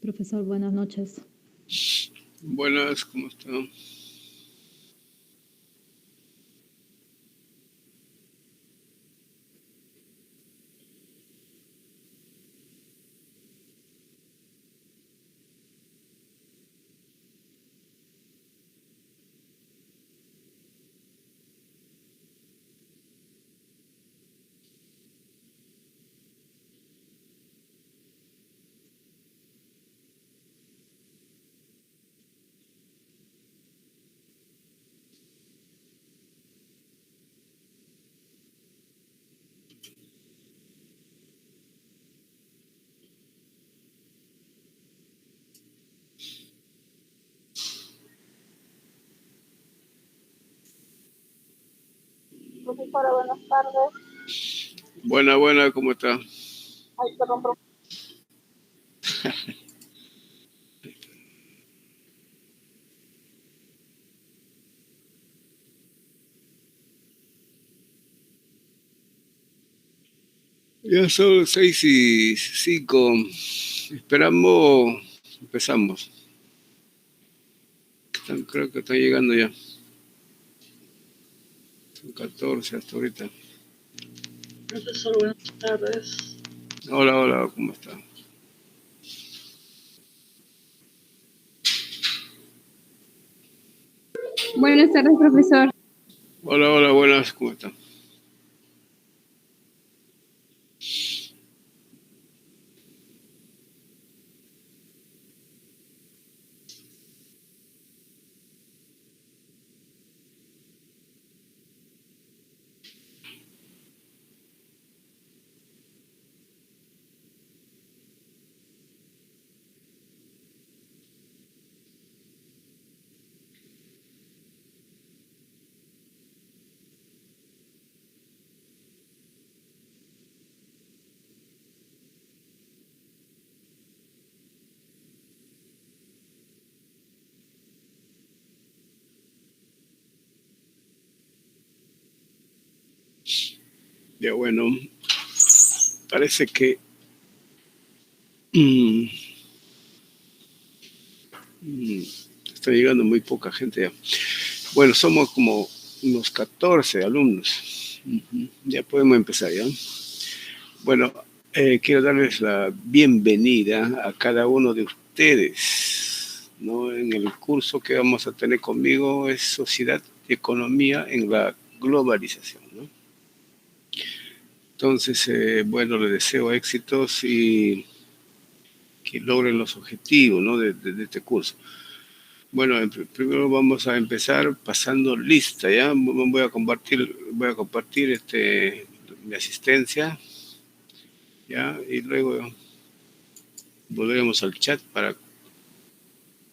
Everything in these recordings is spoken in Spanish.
Profesor, buenas noches. Buenas, ¿cómo están? Profesora, buenas tardes. Buena, ¿cómo está? Ay, perdón, Ya son 6:05. Esperamos, empezamos. Creo que están llegando ya. Son 14 hasta ahorita. profesor, buenas tardes. Hola, ¿cómo está? Buenas tardes, profesor. Hola, buenas, ¿cómo está? Ya bueno, parece que está llegando muy poca gente ya. Bueno, somos como unos 14 alumnos. Ya podemos empezar ya. Bueno, quiero darles la bienvenida a cada uno de ustedes, ¿no? En el curso que vamos a tener conmigo es Sociedad y Economía en la Globalización, ¿no? Entonces, bueno, les deseo éxitos y que logren los objetivos, ¿no? de este curso. Bueno, primero vamos a empezar pasando lista, ¿ya? Voy a compartir mi asistencia, ¿ya? Y luego volveremos al chat para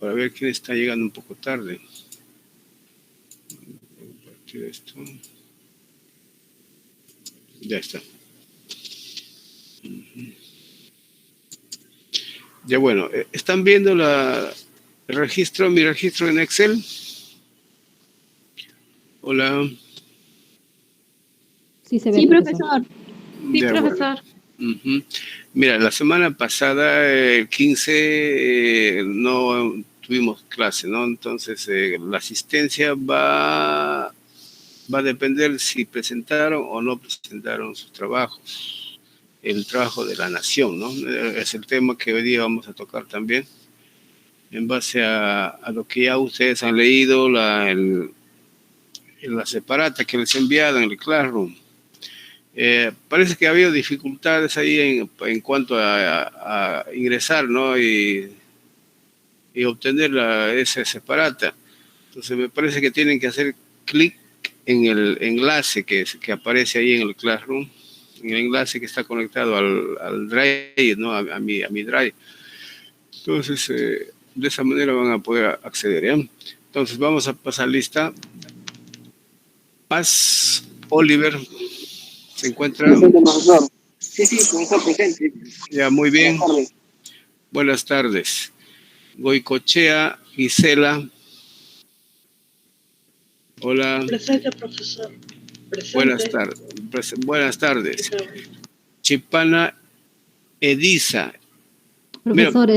ver quién está llegando un poco tarde. Voy a compartir esto. Ya está. Ya bueno, ¿están viendo mi registro en Excel? Hola. Sí, se ve, Sí, profesor. profesor. Sí, Ya, profesor. Bueno. Mira, la semana pasada, el 15, no tuvimos clase, ¿no? Entonces, la asistencia va a depender si presentaron o no presentaron sus trabajos. El trabajo de la nación, ¿no? Es el tema que hoy día vamos a tocar también, en base a lo que ya ustedes han leído, en la separata que les he enviado en el Classroom. Parece que ha habido dificultades ahí en cuanto a ingresar, ¿no? Y obtener esa separata. Entonces me parece que tienen que hacer clic en el enlace que aparece ahí en el Classroom, en el enlace que está conectado al Drive, ¿no? a mi Drive. Entonces, de esa manera van a poder acceder, ¿ya? Entonces, vamos a pasar lista. Paz Oliver, ¿se encuentra? Presente, profesor. Sí, profesor, presente. Ya, muy bien. Buenas tardes. Buenas tardes. Goicochea Gisela. Hola. Presente, profesor. Presente. Buenas tardes. Chipana Edisa. Profesor,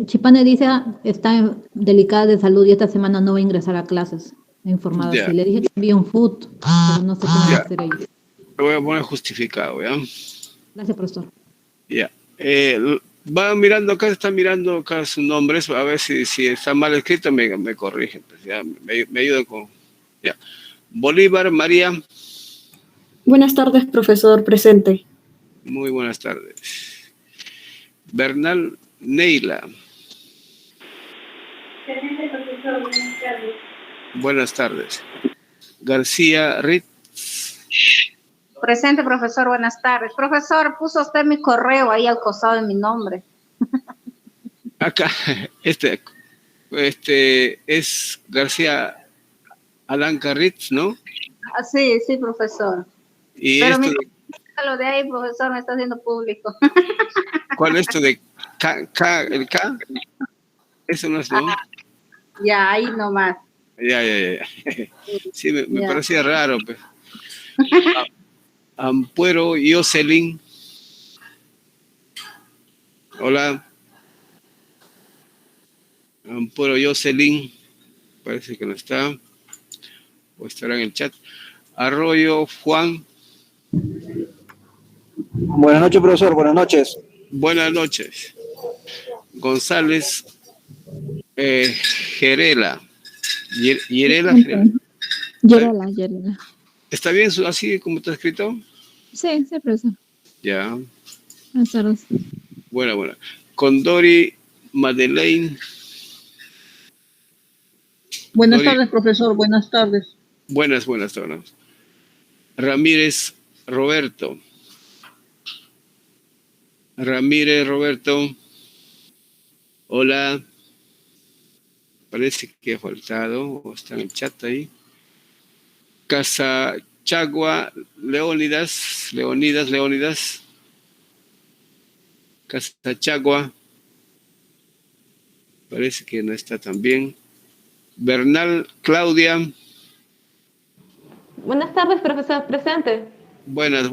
Chipane dice está delicada de salud y esta semana no va a ingresar a clases. He informado Ya. así. Le dije que envíe un food, pero no sé cómo va a hacer ella. Lo voy a poner justificado, ¿ya? Gracias, profesor. Ya. Va mirando acá, está mirando acá sus nombres, a ver si está mal escrito, me corrigen. Pues, ya, me ayudan con... Ya. Bolívar, María. Buenas tardes, profesor. Presente. Muy buenas tardes. Bernal, Neila. Presente, profesor. Buenas tardes. Buenas tardes. García, Ritz. Presente, profesor, buenas tardes. Profesor, puso usted mi correo ahí al costado de mi nombre. Acá, este es García Alanca Ritz, ¿no? Ah, sí, profesor. Y Pero esto, lo de ahí, profesor, me está haciendo público. ¿cuál es esto de el K? Eso no es, ¿no? Ya, ahí nomás. Ya. Sí, me Ya. parecía raro. Pues. Ampuero, Jocelyn. Hola. Ampuero, Jocelyn. Parece que no está. O estará en el chat. Arroyo, Juan. Buenas noches, profesor. Buenas noches. Buenas noches. González, Gerela. Yerela. Yerela. ¿Está bien así como está escrito? Sí, profesor. Ya. Buenas tardes. Buena. Condori, Madeleine. Buenas Dori. tardes, profesor. Buenas tardes. Buenas tardes. Ramírez, Roberto. Hola. Parece que ha faltado, o está en el chat ahí. Casa Chagua, Leónidas. Casa Chagua. Parece que no está tan bien. Bernal, Claudia. Buenas tardes, profesor. Presente. Buenas.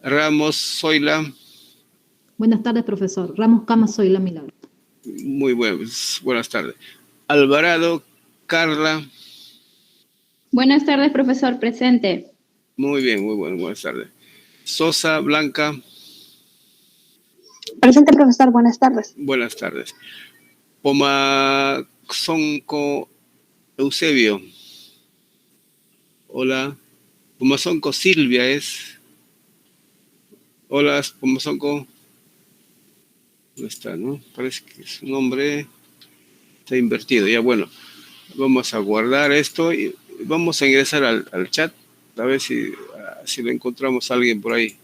Ramos, Zoila. Buenas tardes, profesor. Ramos Cama, soy la Milagro. Muy buenas tardes. Alvarado, Carla. Buenas tardes, profesor. Presente. Muy bien, buenas tardes. Sosa, Blanca. Presente, profesor. Buenas tardes. Buenas tardes. Pomazonco, Eusebio. Hola. Pomazonco, Silvia es. Hola, Pomazonco. No está, ¿no? Parece que su nombre está invertido. Ya, bueno. Vamos a guardar esto y vamos a ingresar al chat. A ver si le encontramos a alguien por ahí.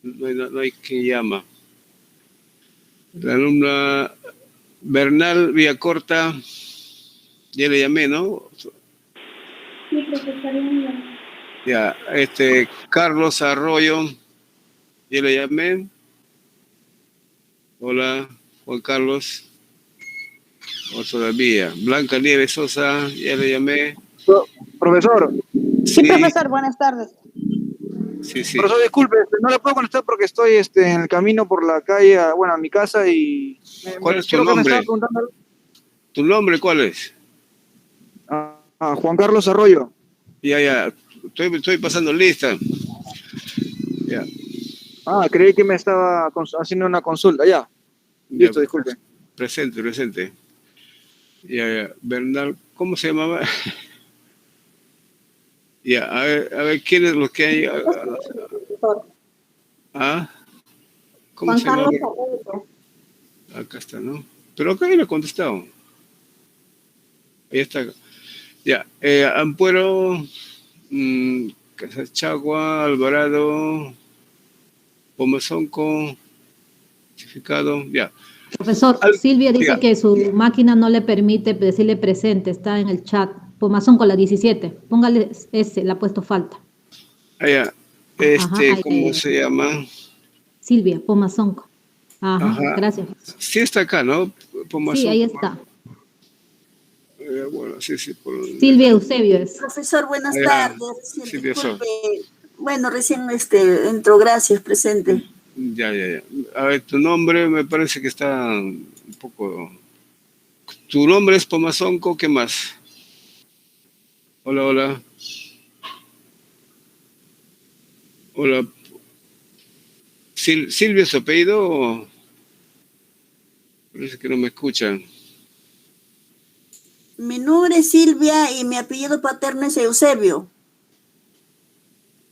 No hay quien llama. La alumna Bernal Villacorta, ya le llamé, ¿no? Sí, profesor. Ya, Carlos Arroyo, ya le llamé. Hola, Juan Carlos. O todavía. Blanca Nieves Sosa, ya le llamé. Profesor. Sí, profesor. Buenas tardes. Sí. Profesor, disculpe, no le puedo conectar porque estoy en el camino por la calle, a mi casa y... ¿Cuál es tu creo que me nombre? estaba preguntando... ¿Tu nombre cuál es? Juan Carlos Arroyo. Ya. Estoy pasando lista. Ya. Creí que me estaba haciendo una consulta, ya. Listo, disculpe. Presente. Ya. Bernal, ¿cómo se llamaba? Ya, a ver, ¿quién es lo que hay? ¿Cómo se llama? Acá está, ¿no? Pero acá le he contestado. Ahí está. Ya, Ampuero, Casachagua, Alvarado, Pomazonco, certificado, ya. Profesor, Silvia dice que su máquina no le permite decirle presente, está en el chat. Pomazón con la 17. Póngale ese, le ha puesto falta. Ya. ¿Cómo se llama? Silvia, Pomazonco. Ajá, gracias. Sí está acá, ¿no? Pomazonco. Sí, ahí está. Bueno, sí. Silvia Eusebio es. Profesor, buenas tardes. Silvia Disculpe. Bueno, recién entró, gracias, presente. Ya. A ver, tu nombre me parece que está un poco... Tu nombre es Pomazonco, ¿qué más? Hola. Hola. ¿Silvia es su apellido o...? Parece que no me escuchan. Mi nombre es Silvia y mi apellido paterno es Eusebio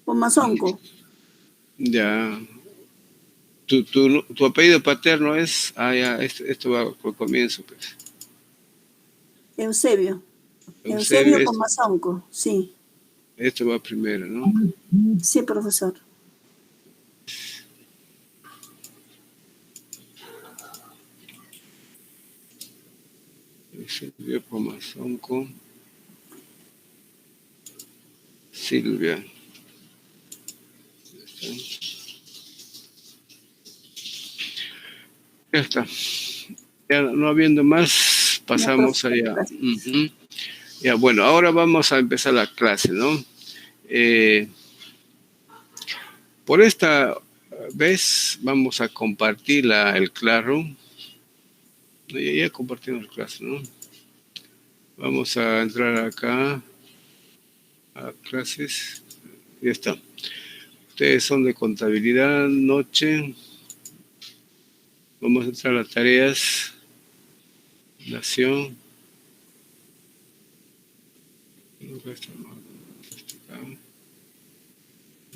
Pomazonco. Ya. Tu apellido paterno es... Ah, ya, esto va por comienzo, pues. Eusebio Eusebio, Pomazonco, sí. esto va primero, ¿no? Sí, profesor. Eusebio Pomazonco. Silvia. Ya está. Ya no habiendo más, pasamos allá. Ya, bueno, ahora vamos a empezar la clase, ¿no? Por esta vez vamos a compartir el Classroom. Ya compartimos el Classroom, ¿no? Vamos a entrar acá a clases. Ya está. Ustedes son de contabilidad, noche. Vamos a entrar a tareas. Nación.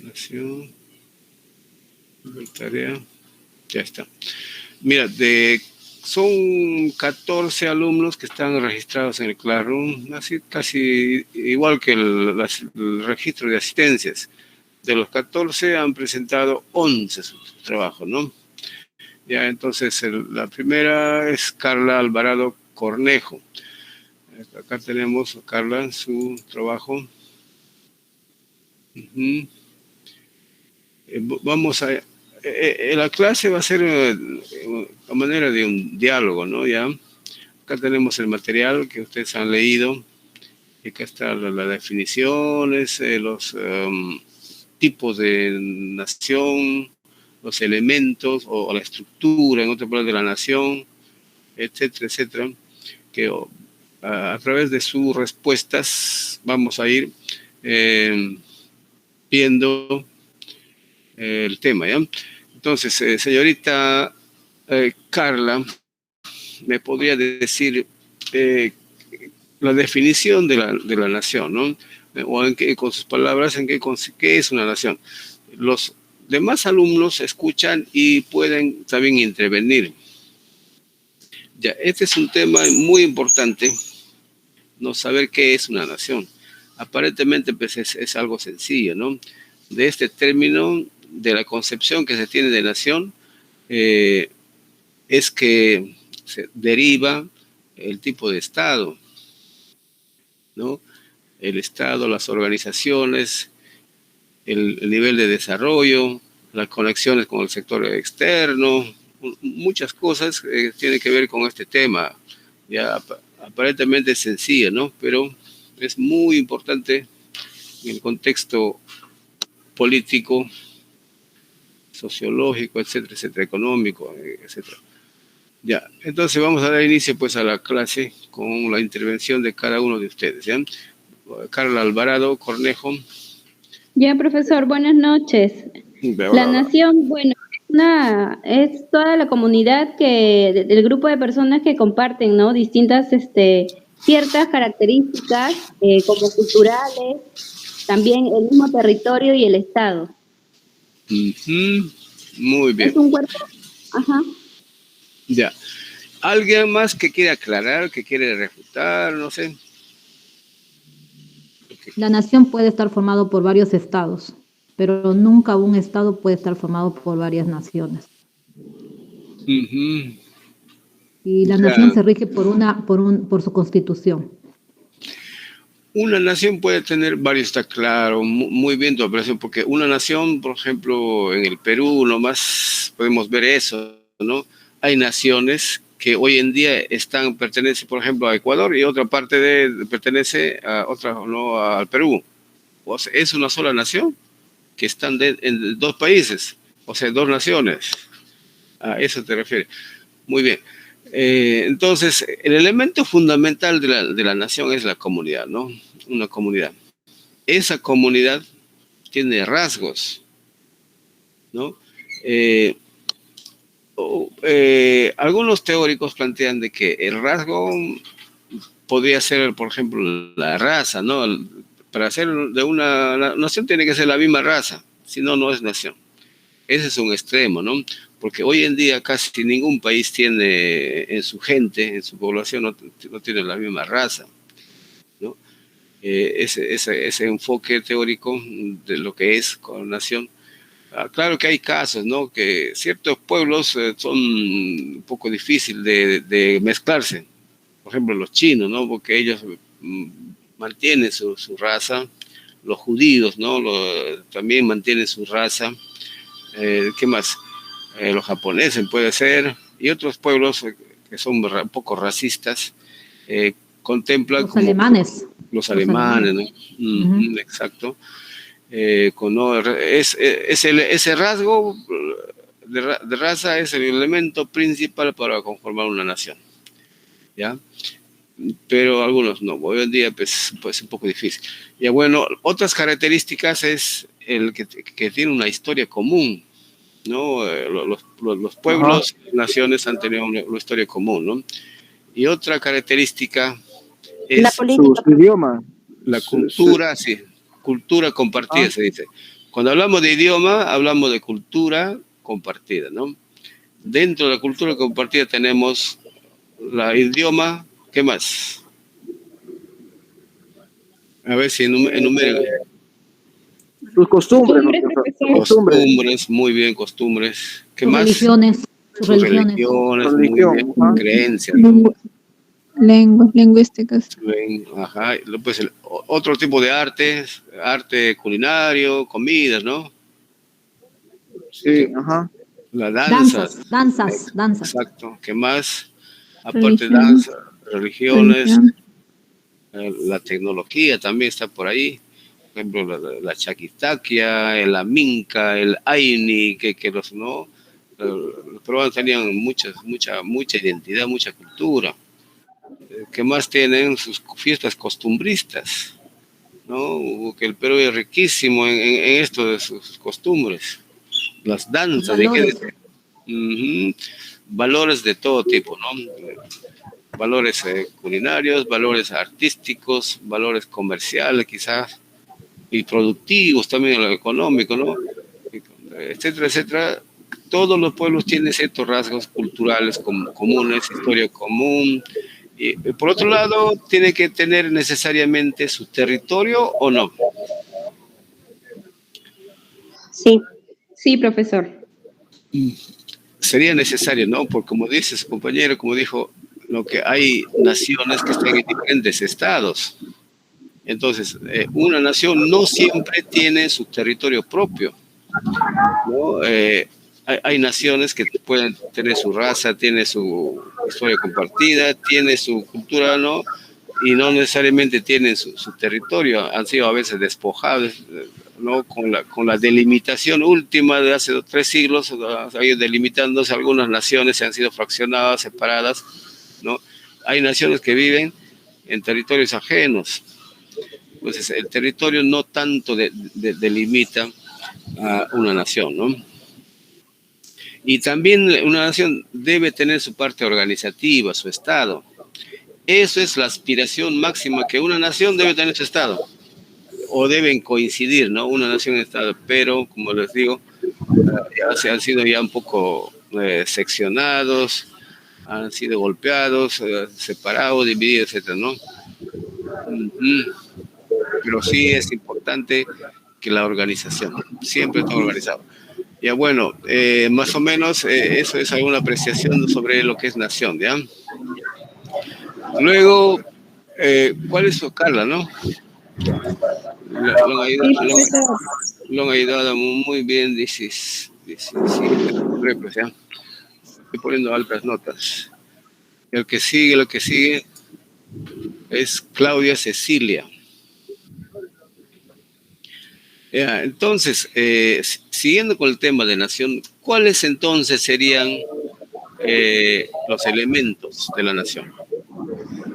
Nación. Tarea. Ya está. Mira, son 14 alumnos que están registrados en el Classroom, así casi igual que el registro de asistencias. De los 14 han presentado 11 su trabajo, ¿no? Ya, entonces la primera es Carla Alvarado Cornejo. Acá tenemos a Carla, su trabajo. Vamos a... la clase va a ser a manera de un diálogo, ¿no? Ya. Acá tenemos el material que ustedes han leído. Y acá están las definiciones, los tipos de nación, los elementos o la estructura, en otras palabras, de la nación, etcétera, etcétera. Que a través de sus respuestas vamos a ir viendo el tema, ¿ya? Entonces, señorita Carla, ¿me podría decir la definición de la nación, ¿no? O con sus palabras, ¿qué es una nación? Los demás alumnos escuchan y pueden también intervenir. Ya, este es un tema muy importante, no saber qué es una nación. Aparentemente pues, es algo sencillo, ¿no? De este término, de la concepción que se tiene de nación, es que se deriva el tipo de Estado, ¿no? El Estado, las organizaciones, el nivel de desarrollo, las conexiones con el sector externo, muchas cosas tienen que ver con este tema. Ya aparentemente es sencillo, ¿no? Pero es muy importante en el contexto político, sociológico, etcétera, etcétera, económico, etcétera. Ya, entonces vamos a dar inicio pues a la clase con la intervención de cada uno de ustedes, ¿ya? Carla Alvarado Cornejo. Ya, profesor, buenas noches. La nación, bueno, es toda la comunidad del grupo de personas que comparten, ¿no? Distintas, ciertas características como culturales, también el mismo territorio y el Estado. Muy bien. Es un cuerpo, ajá. Ya. ¿Alguien más que quiere aclarar, que quiere refutar, no sé? La nación puede estar formado por varios estados, pero nunca un estado puede estar formado por varias naciones. Y la nación se rige por su constitución. Una nación puede tener varios, está claro, muy bien tu apreciación, porque una nación, por ejemplo, en el Perú nomás podemos ver eso, ¿no? Hay naciones que hoy en día pertenecen, por ejemplo, a Ecuador y otra parte pertenece a otra, no, al Perú. O sea, es una sola nación que están en dos países. O sea, 2 naciones. A eso te refieres. Muy bien. Entonces, el elemento fundamental de la nación es la comunidad, ¿no? Una comunidad. Esa comunidad tiene rasgos, ¿no? Algunos teóricos plantean de que el rasgo podría ser, por ejemplo, la raza, ¿no? Para ser de una nación tiene que ser la misma raza, si no, no es nación. Ese es un extremo, ¿no? Porque hoy en día casi ningún país tiene en su gente, en su población, no tiene la misma raza, ¿no? Ese enfoque teórico de lo que es con nación. Claro que hay casos, ¿no? Que ciertos pueblos son un poco difíciles de mezclarse. Por ejemplo, los chinos, ¿no? Porque ellos mantienen su raza. Los judíos, ¿no? También mantienen su raza. ¿Qué más? Los japoneses puede ser. Y otros pueblos que son un poco racistas contemplan los alemanes. Los alemanes, ¿no? Uh-huh. Exacto. Ese rasgo de raza es el elemento principal para conformar una nación, ¿ya? Pero algunos no. Hoy en día pues un poco difícil. Ya bueno, otras características es el que tiene una historia común, ¿no? Los pueblos, naciones han tenido una historia común, ¿no? Y otra característica es la política, su idioma. La cultura, sí. Cultura compartida, se dice. Cuando hablamos de idioma, hablamos de cultura compartida, ¿no? Dentro de la cultura compartida tenemos el idioma, ¿qué más? A ver si enumeren. Sus costumbres, Costumbres, muy bien, costumbres. ¿Qué más? Religiones. Sus religiones, muy bien. Creencias, ¿no? Lingüísticas. Ajá. Pues otro tipo de arte culinario, comidas, ¿no? Sí, ajá. La danza. Danzas. Exacto. ¿Qué más? Aparte de danza, religiones, la tecnología también está por ahí. Por ejemplo, la chaquitaquia, el aminca, el aini, que los no. Los peruanos tenían mucha identidad, mucha cultura. ¿Qué más tienen? Sus fiestas costumbristas, ¿no? Que el Perú es riquísimo en esto de sus costumbres. Las danzas, valores de todo tipo, ¿no? Valores culinarios, valores artísticos, valores comerciales quizás, y productivos también, lo económico, ¿no? Etcétera, etcétera. Todos los pueblos tienen ciertos rasgos culturales comunes, historia común. Y por otro lado, tiene que tener necesariamente su territorio o no. Sí, profesor. Sería necesario, ¿no? Porque como dice su compañero, como dijo, lo que hay naciones que están en diferentes estados. Entonces, una nación no siempre tiene su territorio propio, ¿no? Hay naciones que pueden tener su raza, tiene su historia compartida, tiene su cultura, ¿no? Y no necesariamente tienen su territorio. Han sido a veces despojados, ¿no? Con la delimitación última de hace 3 siglos, ha ido delimitándose algunas naciones, se han sido fraccionadas, separadas, ¿no? Hay naciones que viven en territorios ajenos. Entonces, el territorio no tanto delimita a una nación, ¿no? Y también una nación debe tener su parte organizativa, su Estado. Eso es la aspiración máxima, que una nación debe tener su Estado. O deben coincidir, ¿no? Una nación y un Estado. Pero, como les digo, ya se han sido ya un poco seccionados, han sido golpeados, separados, divididos, etc., ¿no? Pero sí es importante que la organización siempre está organizado. Ya bueno, más o menos eso es alguna apreciación sobre lo que es nación, ¿ya? Luego, ¿cuál es su Carla, no? Lo han ayudado muy bien, dice, ¿ya? Estoy poniendo altas notas. Lo que sigue es Claudia Cecilia. Ya, entonces, siguiendo con el tema de nación, ¿cuáles entonces serían los elementos de la nación?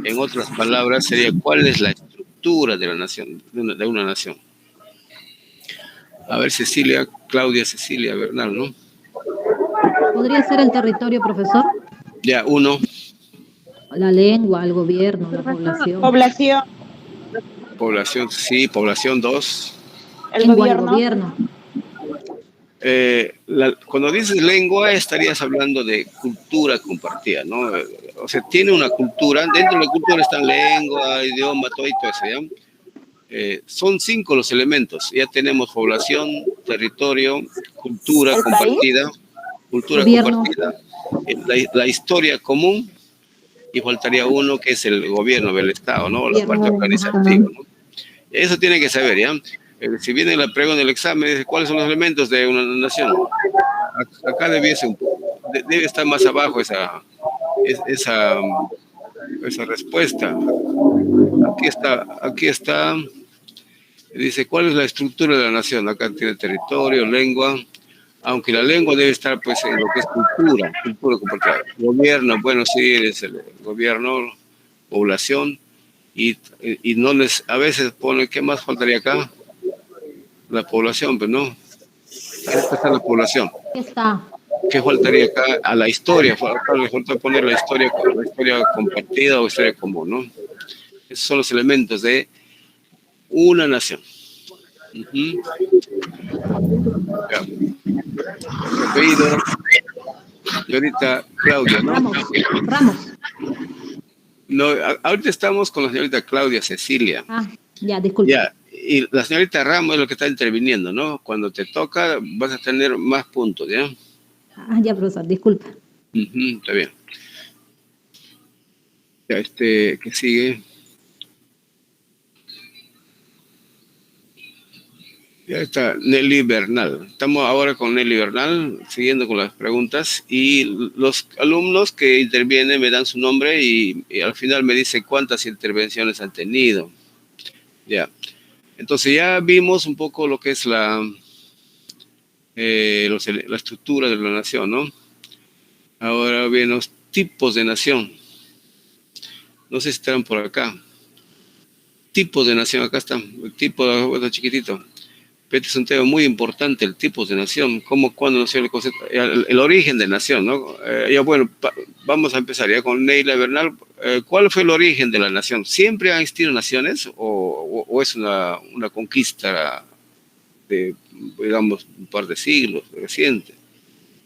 En otras palabras, sería ¿cuál es la estructura de la nación, de una nación? A ver, Claudia Cecilia Bernal, ¿no? ¿Podría ser el territorio, profesor? Ya, uno. La lengua, el gobierno, la Profesor, población. población, Población, sí. Población, dos. el Lengua, el gobierno. gobierno. Cuando dices lengua, estarías hablando de cultura compartida, ¿no? O sea, tiene una cultura, dentro de la cultura están lengua, idioma, todo y todo eso, ¿ya? Son 5 los elementos. Ya tenemos población, territorio, cultura ¿El compartida, Gobierno. la historia común, y faltaría uno que es el gobierno del Estado, ¿no? La parte organizativa, ¿no? Eso tiene que saber, ¿ya? Si viene la pregunta del examen, dice, ¿cuáles son los elementos de una nación? Acá debe estar más abajo esa respuesta. Aquí está. Dice, ¿cuál es la estructura de la nación? Acá tiene territorio, lengua, aunque la lengua debe estar pues en lo que es cultura compartida. Gobierno, bueno, sí, es el gobierno, población, y no les, a veces pone, ¿qué más faltaría acá? La población, pero no. Acá está la población. ¿Qué faltaría acá? A la historia, le falta poner la historia compartida o historia común, ¿no? Esos son los elementos de una nación. Apellido, señorita Claudia, ¿no? Ramos. No, ahorita estamos con la señorita Claudia Cecilia. Ya, disculpe. Ya, y la señorita Ramos es lo que está interviniendo, ¿no? Cuando te toca vas a tener más puntos, ¿ya? Ya, profesor, disculpe. Está bien. Ya, ¿qué sigue? Ya está Nelly Bernal. Estamos ahora con Nelly Bernal, siguiendo con las preguntas. Y los alumnos que intervienen me dan su nombre y al final me dicen cuántas intervenciones han tenido. Ya. Entonces ya vimos un poco lo que es la estructura de la nación, ¿no? Ahora bien, los tipos de nación. No sé si están por acá. Tipos de nación, acá están. El tipo de chiquitito. Este es un tema muy importante, el tipo de nación, cómo, cuándo nació el concepto, el origen de nación, ¿no? Ya bueno, vamos a empezar ya con Neila Bernal. ¿Cuál fue el origen de la nación? ¿Siempre han existido naciones o es una conquista de, digamos, un par de siglos reciente,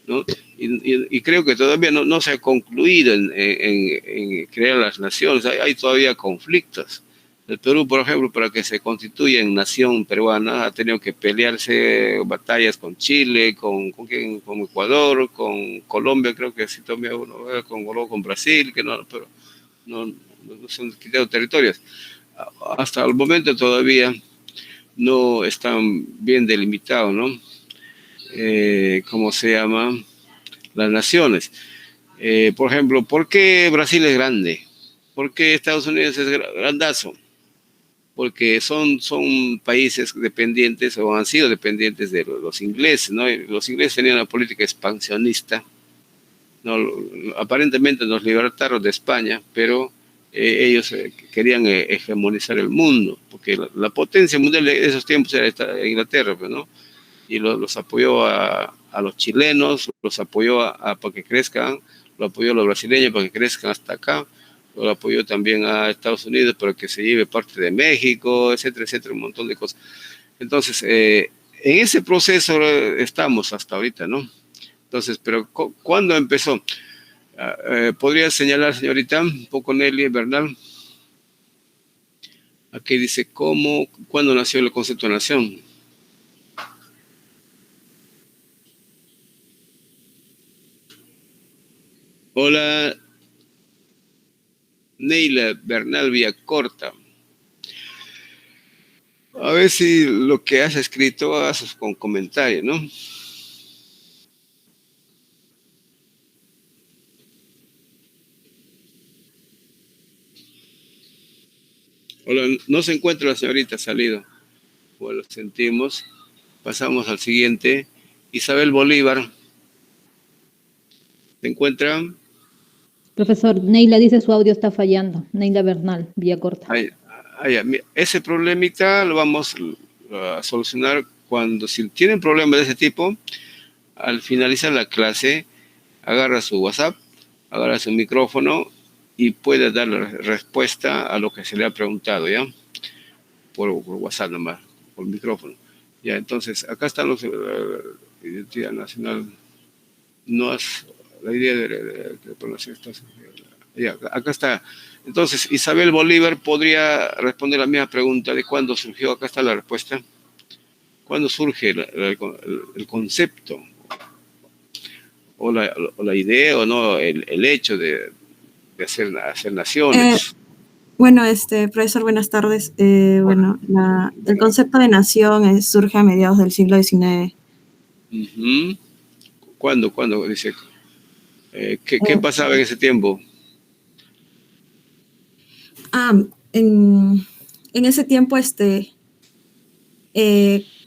¿no? Y creo que todavía no se ha concluido en crear las naciones, hay todavía conflictos. El Perú, por ejemplo, para que se constituya en nación peruana, ha tenido que pelearse batallas con Chile, con Ecuador, con Colombia, creo que sí tomé uno, con Brasil, que no, pero no se han quitado territorios. Hasta el momento todavía no están bien delimitados, ¿no? ¿Cómo se llama? Las naciones. Por ejemplo, ¿por qué Brasil es grande? ¿Por qué Estados Unidos es grandazo? Porque son países dependientes o han sido dependientes de los ingleses, ¿no? Los ingleses tenían una política expansionista, ¿no? Aparentemente nos libertaron de España, pero ellos querían hegemonizar el mundo, porque la potencia mundial de esos tiempos era Inglaterra, ¿no? Y los apoyó a los chilenos, los apoyó para que crezcan, lo apoyó a los brasileños para que crezcan hasta acá, lo apoyó también a Estados Unidos para que se lleve parte de México, etcétera, etcétera, un montón de cosas. Entonces, en ese proceso estamos hasta ahorita, ¿no? Entonces, pero ¿cuándo empezó? ¿Podría señalar, señorita, un poco Nelly Bernal? Aquí dice, ¿cuándo nació el concepto de nación? Hola, Neila Bernal Villacorta. A ver si lo que has escrito haces con comentario, ¿no? Hola, no se encuentra la señorita salido. Bueno, lo sentimos. Pasamos al siguiente. Isabel Bolívar. ¿Se encuentra? Profesor, Neila dice su audio está fallando. Neila Bernal, vía corta. Ese problemita lo vamos a solucionar cuando, si tienen problemas de ese tipo, al finalizar la clase, agarra su WhatsApp, agarra su micrófono y puede dar la respuesta a lo que se le ha preguntado, ¿ya? Por WhatsApp nomás, por micrófono. Ya, entonces, acá están los identidad nacional. No es la idea de población. Ya, acá está. Entonces, Isabel Bolívar podría responder la misma pregunta de cuándo surgió. Acá está la respuesta. ¿Cuándo surge el concepto? O la idea, o no, el hecho de hacer naciones. Bueno, profesor, buenas tardes. Bueno, el concepto de nación surge a mediados del siglo XIX. ¿Cuándo? Dice, ¿qué pasaba en ese tiempo? En ese tiempo,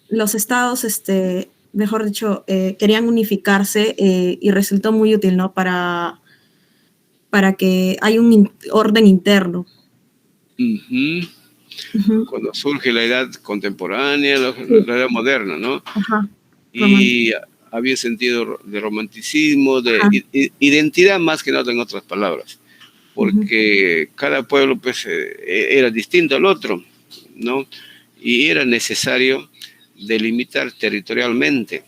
los estados, mejor dicho, querían unificarse y resultó muy útil, ¿no? Para que haya un orden interno. Cuando surge la edad contemporánea, la edad moderna, ¿no? Ajá. Y había sentido de romanticismo, de identidad más que nada, en otras palabras, porque cada pueblo pues era distinto al otro, ¿no? Y era necesario delimitar territorialmente.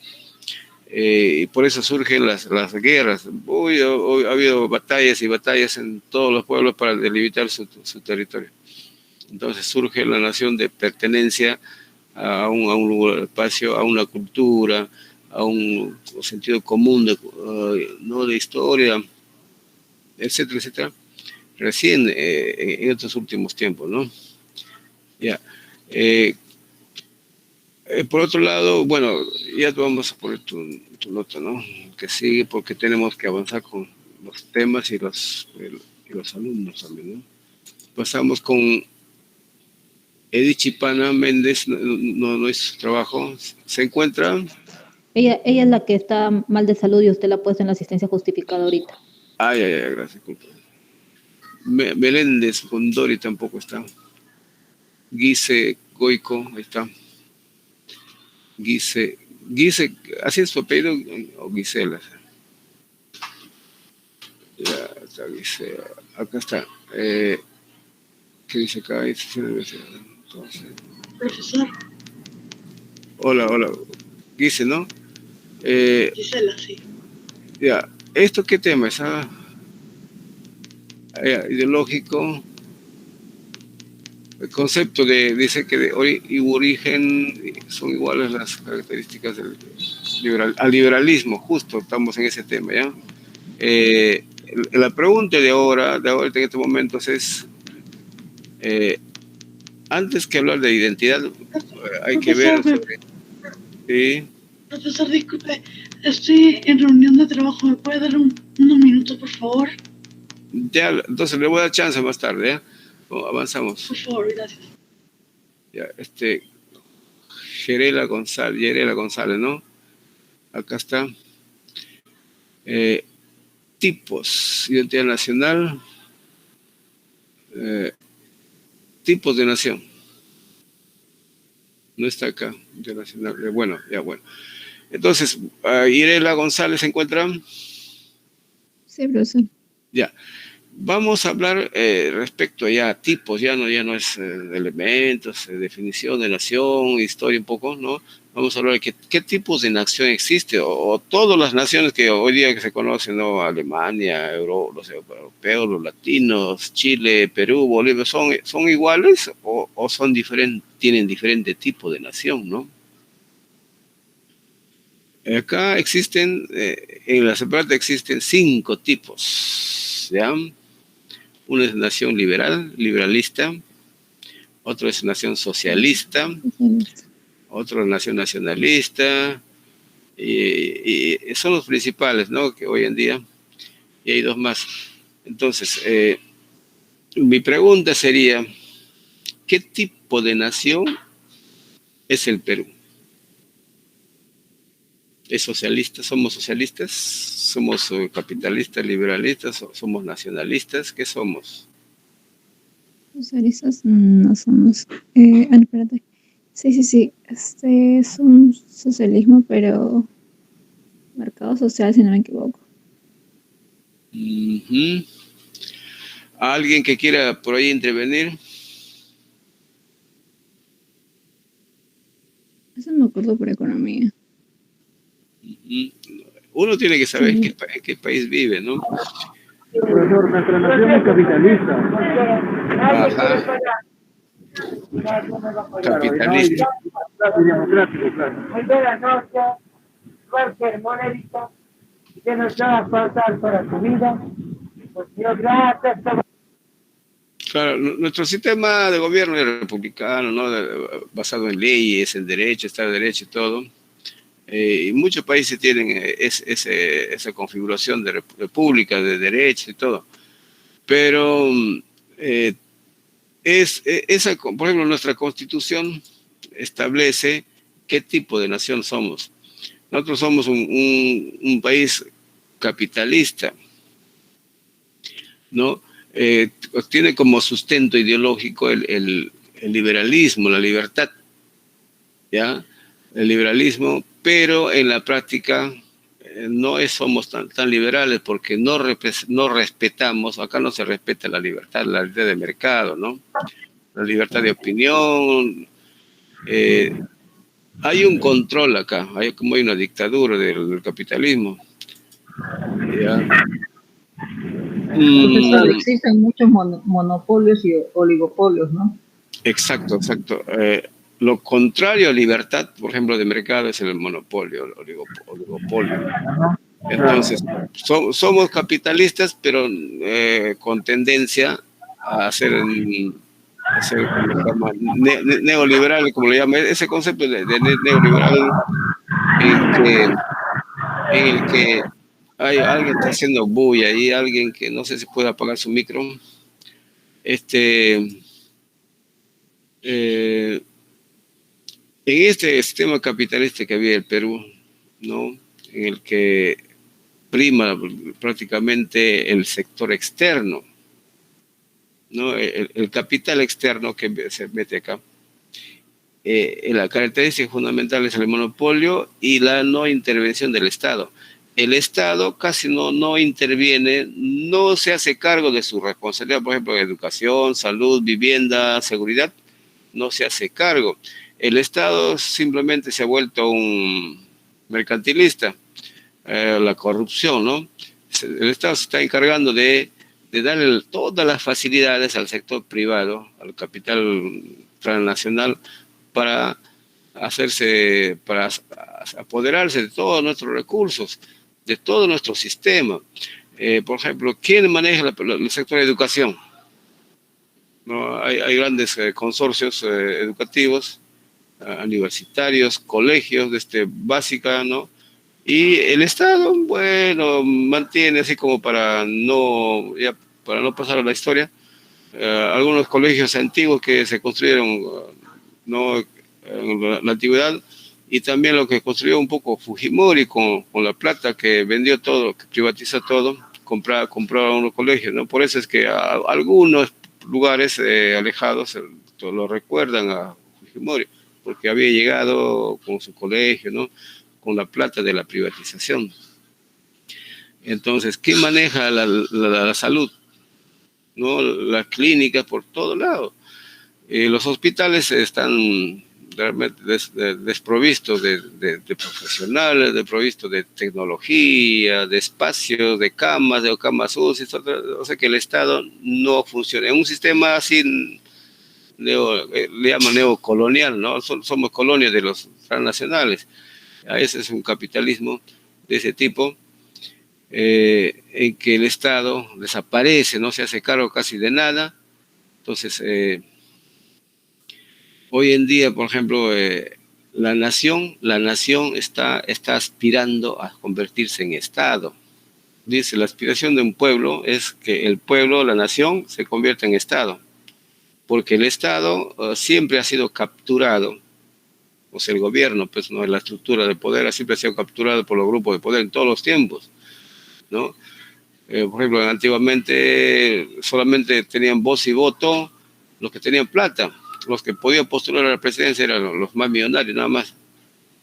Y por eso surgen las guerras. Ha habido batallas y batallas en todos los pueblos para delimitar su territorio. Entonces surge la nación de pertenencia a un lugar, espacio, a una cultura, a un sentido común no de historia, etcétera, etcétera. Recién en estos últimos tiempos, ¿no? Ya. Por otro lado, bueno, ya vamos a poner tu nota, ¿no? Que sigue, porque tenemos que avanzar con los temas y los alumnos también, ¿no? Pasamos con Edith Chipana Méndez, no es su trabajo. ¿Se encuentra? Ella es la que está mal de salud y usted la ha puesto en la asistencia justificada ahorita. Gracias, culpa. Meléndez Gondori tampoco está. Guise Goico, ahí está. Guise, ¿así es su apellido o Gisela? Ya está, Guise. Acá está. ¿Qué dice acá? Entonces, Profesor. Hola. Guise, ¿no? Gisela, sí. Ya. ¿Esto qué tema es? Ideológico. El concepto dice que de origen son iguales las características al liberalismo, justo estamos en ese tema, ¿ya? La pregunta de ahora en estos momentos es, antes que hablar de identidad, hay que ver sobre... ¿Sí? Profesor, disculpe, estoy en reunión de trabajo, ¿me puede dar unos minutos, por favor? Ya, entonces le voy a dar chance más tarde, ¿ya? Avanzamos. Por favor, gracias. Ya, Yerela González, ¿no? Acá está. Tipos, identidad nacional, tipos de nación. No está acá, internacional. Bueno. Entonces, Yerela González, ¿se encuentra? Sí, profesor. Ya. Vamos a hablar respecto a tipos, ya no es elementos, definición de nación, historia un poco, ¿no? Vamos a hablar de qué tipos de nación existe, o todas las naciones que hoy día que se conocen, ¿no? Alemania, los europeos, los latinos, Chile, Perú, Bolivia, ¿son iguales o son diferentes, tienen diferente tipo de nación, ¿no? Acá existen, en la separata existen 5 tipos, ¿ya? Una es nación liberalista, otro es nación socialista, otro es nación nacionalista, y son los principales, ¿no? Que hoy en día, y hay 2 más. Entonces, mi pregunta sería, ¿qué tipo de nación es el Perú? ¿Es socialista? ¿Somos socialistas? ¿Somos capitalistas, liberalistas? ¿Somos nacionalistas? ¿Qué somos? Socialistas no somos. No, espérate. Sí. Este es un socialismo, pero mercado social, si no me equivoco. ¿Alguien que quiera por ahí intervenir? Eso me acuerdo por economía. Uno tiene que saber en qué país vive, ¿no? Profesor, nuestra nación es capitalista. Ajá. Capitalista. Y democrático, claro. Muy buenas noches, Jorge Monerito, que nos va a aportar para su vida. Pues Dios, gracias. Claro, nuestro sistema de gobierno es republicano, ¿no? Basado en leyes, en derecho, Estado de Derecho y todo. Y muchos países tienen esa configuración de república, de derecho y todo. Pero por ejemplo, nuestra Constitución establece qué tipo de nación somos. Nosotros somos un país capitalista, ¿no? Tiene como sustento ideológico el liberalismo, la libertad, ¿ya? El liberalismo, pero en la práctica no somos tan liberales porque no respetamos, acá no se respeta la libertad de mercado, ¿no? La libertad de opinión. Hay un control acá, hay una dictadura del capitalismo. ¿Ya? Profesor, existen muchos monopolios y oligopolios, ¿no? Exacto. Lo contrario a libertad, por ejemplo, de mercado es el monopolio, el oligopolio. Entonces, somos capitalistas, pero con tendencia a ser neoliberal, como le llaman, ese concepto de neoliberal en el que hay alguien que está haciendo bulla y alguien que no sé si puede apagar su micro. En este sistema capitalista que había en el Perú, ¿no? En el que prima prácticamente el sector externo, ¿no? El capital externo que se mete acá. La característica fundamental es el monopolio y la no intervención del Estado. El Estado casi no interviene, no se hace cargo de su responsabilidad, por ejemplo, educación, salud, vivienda, seguridad, no se hace cargo. El Estado simplemente se ha vuelto un mercantilista, la corrupción, ¿no? El Estado se está encargando de darle todas las facilidades al sector privado, al capital transnacional, para apoderarse de todos nuestros recursos, de todo nuestro sistema. Por ejemplo, ¿quién maneja el sector de educación? ¿No? Hay grandes consorcios educativos, universitarios, colegios básica, ¿no? Y el Estado, bueno, mantiene así como para no pasar a la historia, algunos colegios antiguos que se construyeron, ¿no? En la antigüedad, y también lo que construyó un poco Fujimori con la plata que vendió todo, que privatizó todo, compró unos colegios, ¿no? Por eso es que algunos lugares alejados lo recuerdan a Fujimori, porque había llegado con su colegio, ¿no? Con la plata de la privatización. Entonces, ¿quién maneja la salud? ¿No? Las clínicas por todo lado. Los hospitales están realmente desprovistos de profesionales, desprovistos de tecnología, de espacios, de camas UCI, o sea que el Estado no funciona. En un sistema así, le llaman neocolonial, ¿no? Somos colonias de los transnacionales. Ese es un capitalismo de ese tipo, en que el Estado desaparece, no se hace cargo casi de nada. Entonces, hoy en día, por ejemplo, la nación está aspirando a convertirse en Estado. Dice, la aspiración de un pueblo es que el pueblo, la nación, se convierta en Estado, porque el Estado siempre ha sido capturado o sea, el gobierno, pues no, la estructura de poder siempre ha sido capturada por los grupos de poder en todos los tiempos, ¿no? Por ejemplo, antiguamente solamente tenían voz y voto los que tenían plata, los que podían postular a la presidencia eran los más millonarios, nada más.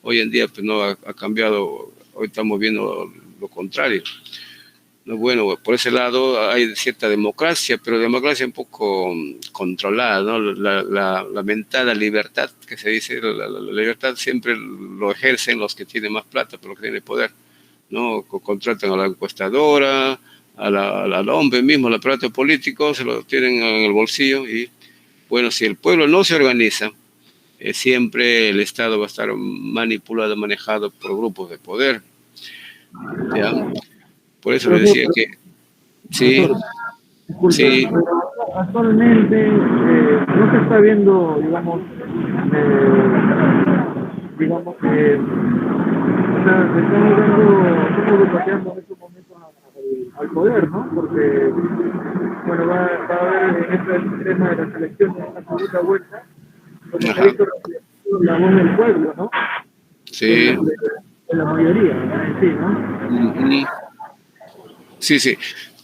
Hoy en día, pues no ha cambiado, hoy estamos viendo lo contrario. No, bueno, por ese lado hay cierta democracia, pero democracia un poco controlada, ¿no? La mentada libertad que se dice, la libertad siempre lo ejercen los que tienen más plata, por los que tienen poder, ¿no? Contratan a la encuestadora, al hombre mismo, al aparato político, se lo tienen en el bolsillo y, bueno, si el pueblo no se organiza, siempre el Estado va a estar manipulado, manejado por grupos de poder, ¿ya? Por eso le decía que sí, Disculpe, sí. pero actualmente no se está viendo, digamos que o sea, se están estamos pateando en estos momentos al poder, ¿no? Porque, bueno, va a haber en este tema de las elecciones una segunda vuelta, donde se ha visto la voz del pueblo, ¿no? Sí. De la mayoría, ¿no? Sí, ¿no? Sí, sí.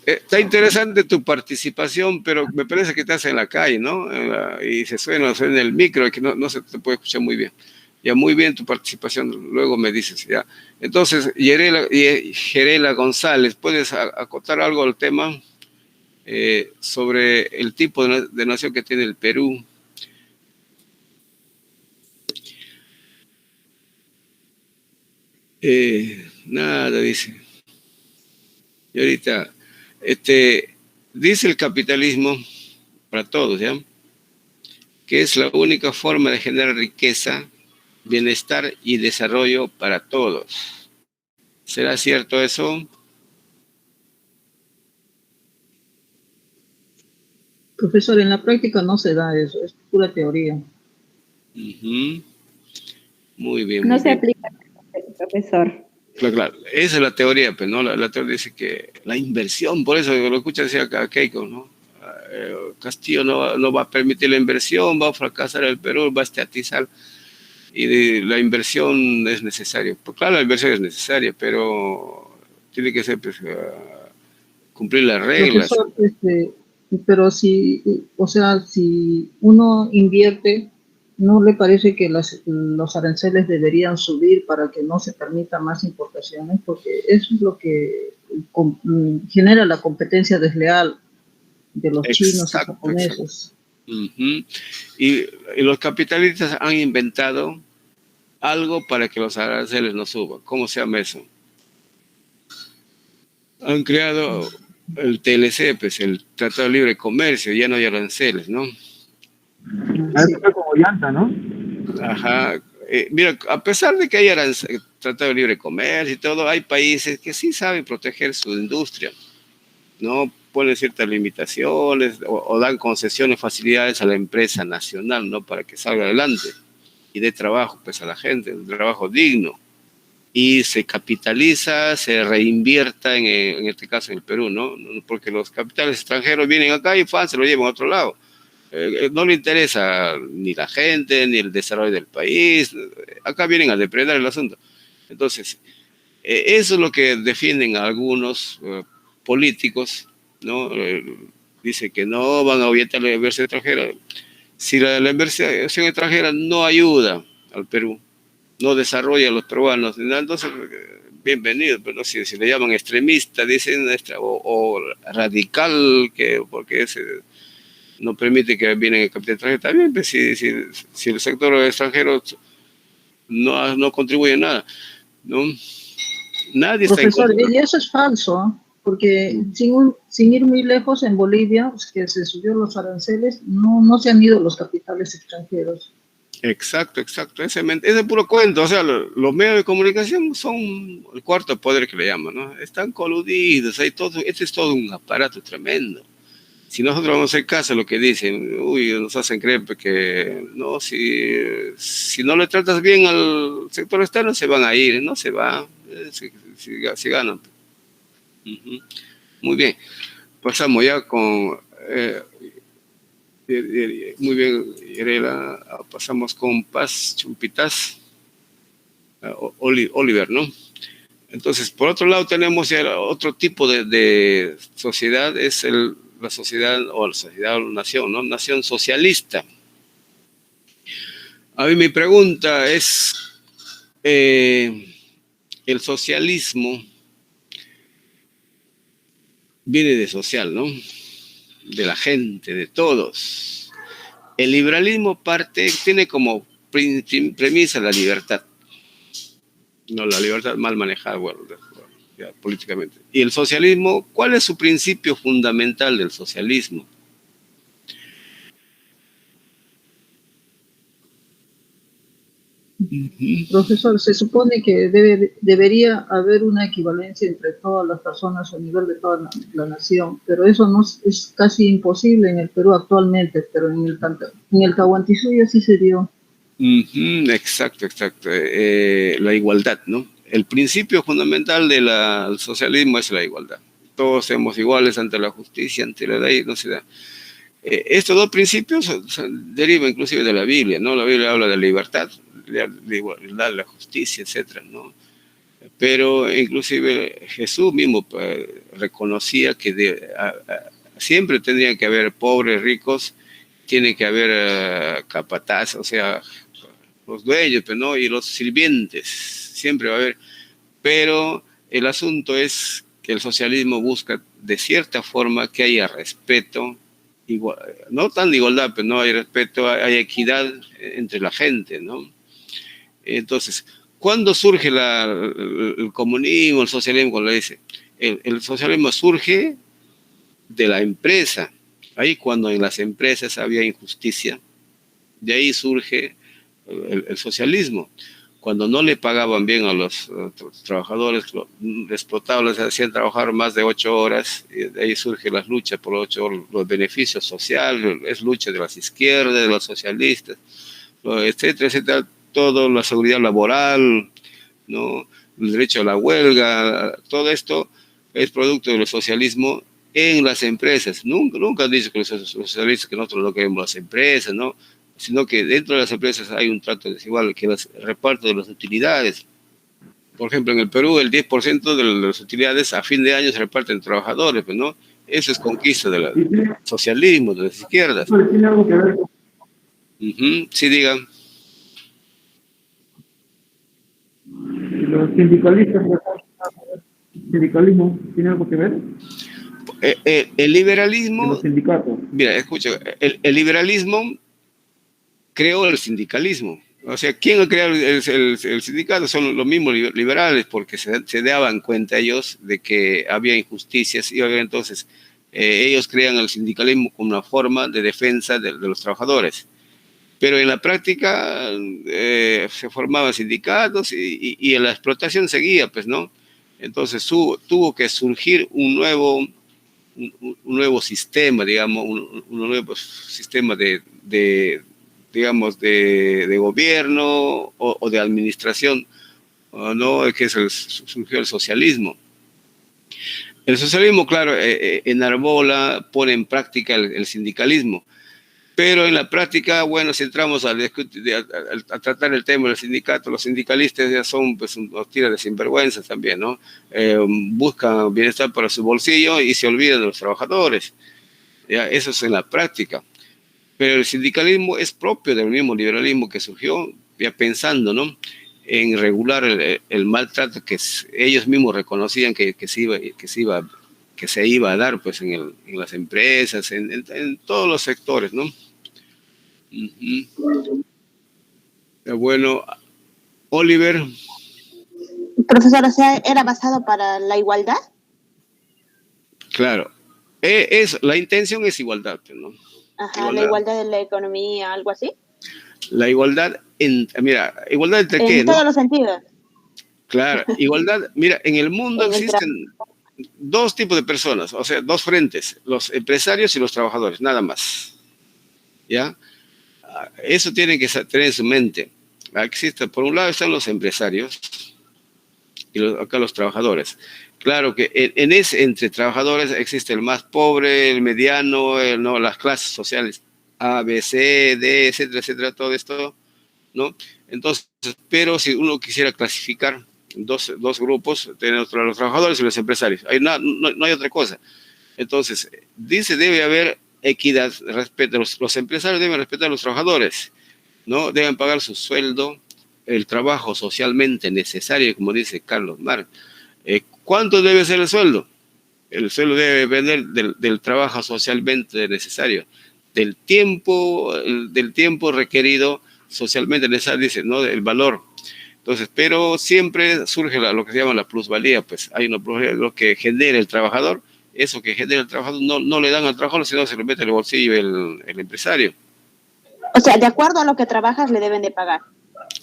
Está interesante tu participación, pero me parece que estás en la calle, ¿no? Y se suena en el micro, que no se te puede escuchar muy bien. Ya, muy bien tu participación, luego me dices, ya. Entonces, Gerela González, ¿puedes acotar algo al tema sobre el tipo de nación que tiene el Perú? Nada, dice. Y ahorita, dice el capitalismo para todos, ¿ya? Que es la única forma de generar riqueza, bienestar y desarrollo para todos. ¿Será cierto eso? Profesor, en la práctica no se da eso, es pura teoría. Muy bien. No muy se bien. aplica, profesor. Claro, esa es la teoría, pero no, la teoría dice que la inversión, por eso lo escucha decir acá Keiko, ¿no? Castillo no va a permitir la inversión, va a fracasar el Perú, va a estatizar, y la inversión es necesaria. Pues claro, la inversión es necesaria, pero tiene que ser, pues, cumplir las reglas. Profesor, pero si, o sea, si uno invierte, ¿no le parece que los aranceles deberían subir para que no se permita más importaciones? Porque eso es lo que genera la competencia desleal de los chinos y japoneses. Y los capitalistas han inventado algo para que los aranceles no suban. ¿Cómo se llama eso? Han creado el TLC, pues el Tratado de Libre Comercio, ya no hay aranceles, ¿no? Sí. Como llanta, ¿no? Ajá. Mira, a pesar de que hay Tratado de Libre Comercio y todo, hay países que sí saben proteger su industria, ¿no? Ponen ciertas limitaciones o dan concesiones, facilidades a la empresa nacional, ¿no? Para que salga adelante y dé trabajo, pues, a la gente, un trabajo digno. Y se capitaliza, se reinvierta en este caso en el Perú, ¿no? Porque los capitales extranjeros vienen acá y se lo llevan a otro lado. No le interesa ni la gente, ni el desarrollo del país. Acá vienen a depredar el asunto. Entonces, eso es lo que defienden algunos políticos, ¿no? Dice que no van a ahuyentar la inversión extranjera. Si la inversión extranjera no ayuda al Perú, no desarrolla a los peruanos, entonces bienvenido, pero si le llaman extremista, dicen, o radical, porque no permite que vienen el capital extranjero, también, pues, si el sector extranjero no contribuye en nada, ¿no? Nadie está en Profesor, contra. y eso es falso, porque sin ir muy lejos, en Bolivia, pues, que se subió los aranceles, no se han ido los capitales extranjeros. Exacto. Ese es puro cuento. O sea, los medios de comunicación son el cuarto poder que le llaman, ¿no? Están coludidos, este es todo un aparato tremendo. Si nosotros vamos a hacer caso a lo que dicen, nos hacen creer que no, si no le tratas bien al sector externo, se van a ir, no se va, si ganan. Muy bien, pasamos ya con Muy bien, Irela. Pasamos con Paz Chumpitas, Oliver, ¿no? Entonces, por otro lado, tenemos ya otro tipo de sociedad, es la sociedad o la nación, ¿no? Nación socialista. A mí mi pregunta es, el socialismo viene de social, ¿no? De la gente, de todos. El liberalismo tiene como premisa la libertad. No, la libertad mal manejada, bueno, ya, políticamente. Y el socialismo, ¿cuál es su principio fundamental del socialismo? Profesor, se supone que debería haber una equivalencia entre todas las personas a nivel de toda la nación, pero eso no es casi imposible en el Perú actualmente, pero en el Tahuantinsuyo sí se dio. Exacto. La igualdad, ¿no? El principio fundamental del socialismo es la igualdad. Todos somos iguales ante la justicia, ante la ley, no se da. Estos dos principios derivan inclusive de la Biblia, ¿no? La Biblia habla de la libertad, la igualdad, la justicia, etcétera, ¿no? Pero inclusive Jesús mismo reconocía que siempre tendrían que haber pobres, ricos, tiene que haber capataz, o sea, los dueños, pero no, y los sirvientes, siempre va a haber. Pero el asunto es que el socialismo busca de cierta forma que haya respeto, no tan de igualdad, pero no hay respeto, hay equidad entre la gente, ¿no? Entonces, ¿cuándo surge el comunismo, el socialismo? Cuando le dice, el socialismo surge de la empresa. Ahí cuando en las empresas había injusticia, de ahí surge el socialismo. Cuando no le pagaban bien a los trabajadores, explotaban, les hacían trabajar más de 8 horas, y de ahí surge las luchas por 8 horas, los beneficios sociales, es lucha de las izquierdas, de los socialistas, etcétera, todo, la seguridad laboral, ¿no? El derecho a la huelga, todo esto es producto del socialismo en las empresas. Nunca han dicho que los socialistas, que nosotros no queremos las empresas, ¿no? Sino que dentro de las empresas hay un trato desigual, que el reparto de las utilidades. Por ejemplo, en el Perú el 10% de las utilidades a fin de año se reparten entre trabajadores, pues, ¿no? Eso es conquista del socialismo, de las izquierdas. ¿Tiene algo que ver? Sí, digan. Los sindicalistas, ¿sindicalismo tiene algo que ver? El liberalismo... Los sindicatos. Mira, escucha, el liberalismo creó el sindicalismo. O sea, ¿quién ha creado el sindicato? Son los mismos liberales, porque se daban cuenta ellos de que había injusticias y entonces ellos crean el sindicalismo como una forma de defensa de los trabajadores. Pero en la práctica se formaban sindicatos y la explotación seguía, pues, ¿no? Entonces tuvo que surgir un nuevo sistema, digamos, un nuevo sistema digamos, de gobierno o de administración, ¿no? Que surgió el socialismo. El socialismo, claro, enarbola, pone en práctica el sindicalismo, pero en la práctica, bueno, si entramos a tratar el tema del sindicato, los sindicalistas ya son, pues, unos tiras de sinvergüenza también, ¿no? Buscan bienestar para su bolsillo y se olvidan de los trabajadores. ¿Ya? Eso es en la práctica. Pero el sindicalismo es propio del mismo liberalismo que surgió, ya pensando, ¿no?, en regular el maltrato que ellos mismos reconocían que se iba a dar, pues, en las empresas, en todos los sectores, ¿no? Bueno, Oliver. Profesor, o sea, ¿era basado para la igualdad? Claro, la intención es igualdad, ¿no? Ajá, igualdad. La igualdad de la economía, algo así. La igualdad, igualdad entre qué, en ¿no? todos los sentidos. Claro, igualdad, mira, en el mundo existen dos tipos de personas, o sea, dos frentes, los empresarios y los trabajadores, nada más. ¿Ya? Eso tienen que tener en su mente. Existe, por un lado están los empresarios y acá los trabajadores. Claro que entre trabajadores existe el más pobre, el mediano, no, las clases sociales A, B, C, D, etcétera, etcétera, todo esto, ¿no? Entonces, pero si uno quisiera clasificar dos grupos, tenemos los trabajadores y los empresarios, no hay otra cosa. Entonces, dice, debe haber equidad, respeto, los empresarios deben respetar a los trabajadores, ¿no? Deben pagar su sueldo, el trabajo socialmente necesario, como dice Carlos Marx. ¿Cuánto debe ser el sueldo? El sueldo debe depender del trabajo socialmente necesario, del tiempo requerido socialmente necesario, dice, ¿no? El valor. Entonces, pero siempre surge lo que se llama la plusvalía, pues hay una plusvalía, lo que genera el trabajador, eso que genera el trabajador no le dan al trabajador, sino se lo mete en el bolsillo el empresario. O sea, de acuerdo a lo que trabajas le deben de pagar.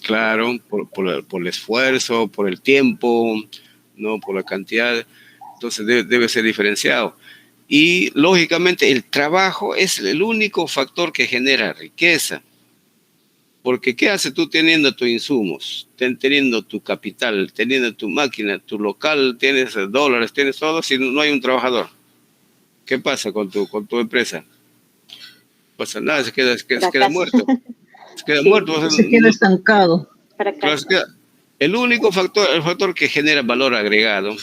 Claro, por el esfuerzo, por el tiempo, no por la cantidad, entonces debe ser diferenciado. Y lógicamente el trabajo es el único factor que genera riqueza. Porque ¿qué haces tú teniendo tus insumos, teniendo tu capital, teniendo tu máquina, tu local, tienes dólares, tienes todo, si no hay un trabajador? ¿Qué pasa con tu empresa? No pasa nada, se queda muerto. Se queda muerto. Se queda estancado. El único factor, el factor que genera valor agregado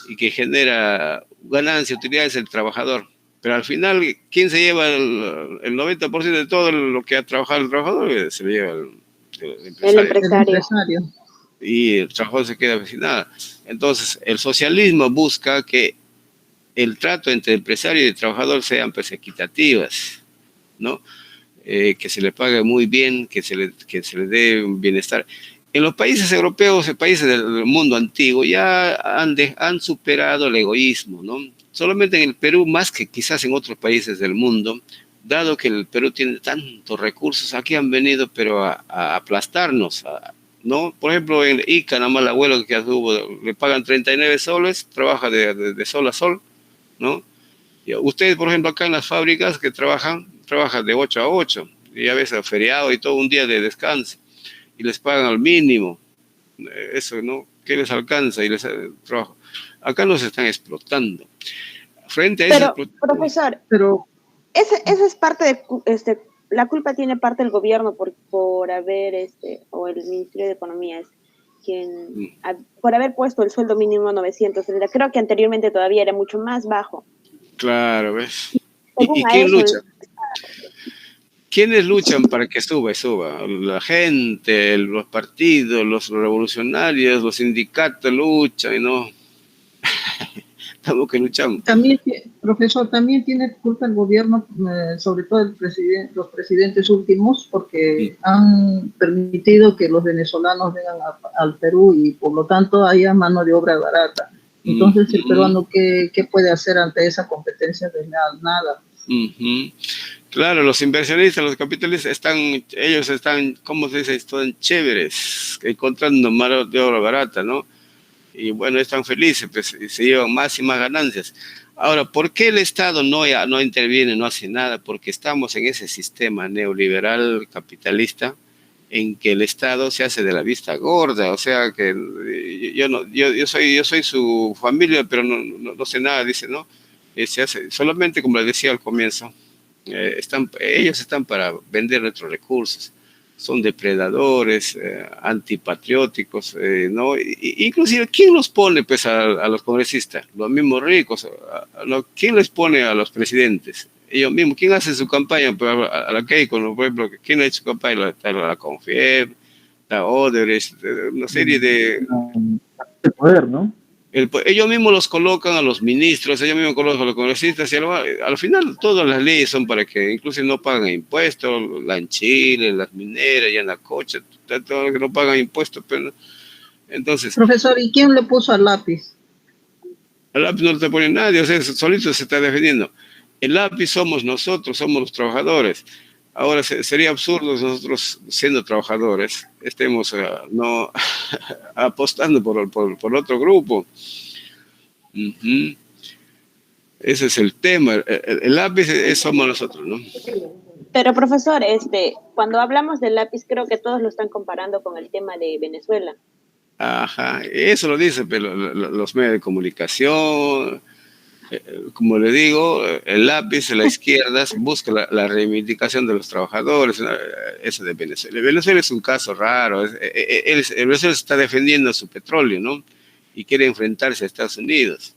y que genera ganancia, utilidad es el trabajador. Pero al final, ¿quién se lleva el 90% de todo lo que ha trabajado el trabajador? Se lo lleva el empresario. Y el trabajador se queda sin nada. Entonces, el socialismo busca que el trato entre empresario y trabajador sean pues equitativas, ¿no? Que se le pague muy bien, que se le dé un bienestar. En los países europeos, en países del mundo antiguo, ya han superado el egoísmo, ¿no? Solamente en el Perú, más que quizás en otros países del mundo, dado que el Perú tiene tantos recursos, aquí han venido pero a aplastarnos, ¿no? Por ejemplo, en Ica, nada más el abuelo que tuvo, le pagan 39 soles, trabaja de sol a sol, ¿no? Y ustedes, por ejemplo, acá en las fábricas que trabajan de 8 a 8, y a veces feriado y todo un día de descanso, y les pagan al mínimo, eso, ¿no? ¿Qué les alcanza? Y les trabajo. Acá nos están explotando. Frente a profesor, esa es parte de, la culpa tiene parte del gobierno por haber, o el Ministerio de Economía es quien, por haber puesto el sueldo mínimo a 900. Creo que anteriormente todavía era mucho más bajo. Claro, ¿ves? ¿Y quién lucha? ¿Quiénes luchan para que suba? La gente, los partidos, los revolucionarios, los sindicatos luchan, ¿no? Estamos que luchamos. También, profesor, también tiene culpa el gobierno, sobre todo los presidentes últimos, porque han permitido que los venezolanos vengan al Perú y por lo tanto haya mano de obra barata. Entonces, el peruano, ¿qué puede hacer ante esa competencia desleal? Nada. Claro, los inversionistas, los capitalistas, ellos están, ¿cómo se dice? Están chéveres, encontrando mano de obra barata, ¿no? Y bueno, están felices, pues se llevan más y más ganancias. Ahora, ¿por qué el Estado no interviene, no hace nada? Porque estamos en ese sistema neoliberal capitalista en que el Estado se hace de la vista gorda, o sea que yo soy su familia, pero no sé nada, dice, ¿no? Se hace, solamente como les decía al comienzo, ellos están para vender nuestros recursos. Son depredadores, antipatrióticos, ¿no? Inclusive, ¿quién los pone pues, a los congresistas? Los mismos ricos. ¿Quién les pone a los presidentes? Ellos mismos. ¿Quién hace su campaña? Pues, a la Keiko, por ejemplo, ¿quién ha hecho su campaña? La Confiep, la Odebrecht, una serie de... El poder, ¿no? Ellos mismos los colocan a los ministros, ellos mismos colocan a los congresistas y al final todas las leyes son para que incluso no pagan impuestos, la en Chile, las mineras, y en la cocha, todos los que no pagan impuestos. Pero, entonces, profesor, ¿y quién le puso al lápiz? Al lápiz no te pone nadie, o sea, solito se está defendiendo. El lápiz somos nosotros, somos los trabajadores. Ahora sería absurdo nosotros, siendo trabajadores, estemos no apostando por otro grupo. Ese es el tema. El lápiz somos nosotros, ¿no? Pero profesor, cuando hablamos del lápiz, creo que todos lo están comparando con el tema de Venezuela. Ajá, eso lo dicen pero los medios de comunicación, como le digo, el lápiz a la izquierda busca la reivindicación de los trabajadores, ¿no? Eso de Venezuela. Venezuela es un caso raro. Venezuela está defendiendo su petróleo, ¿no? Y quiere enfrentarse a Estados Unidos.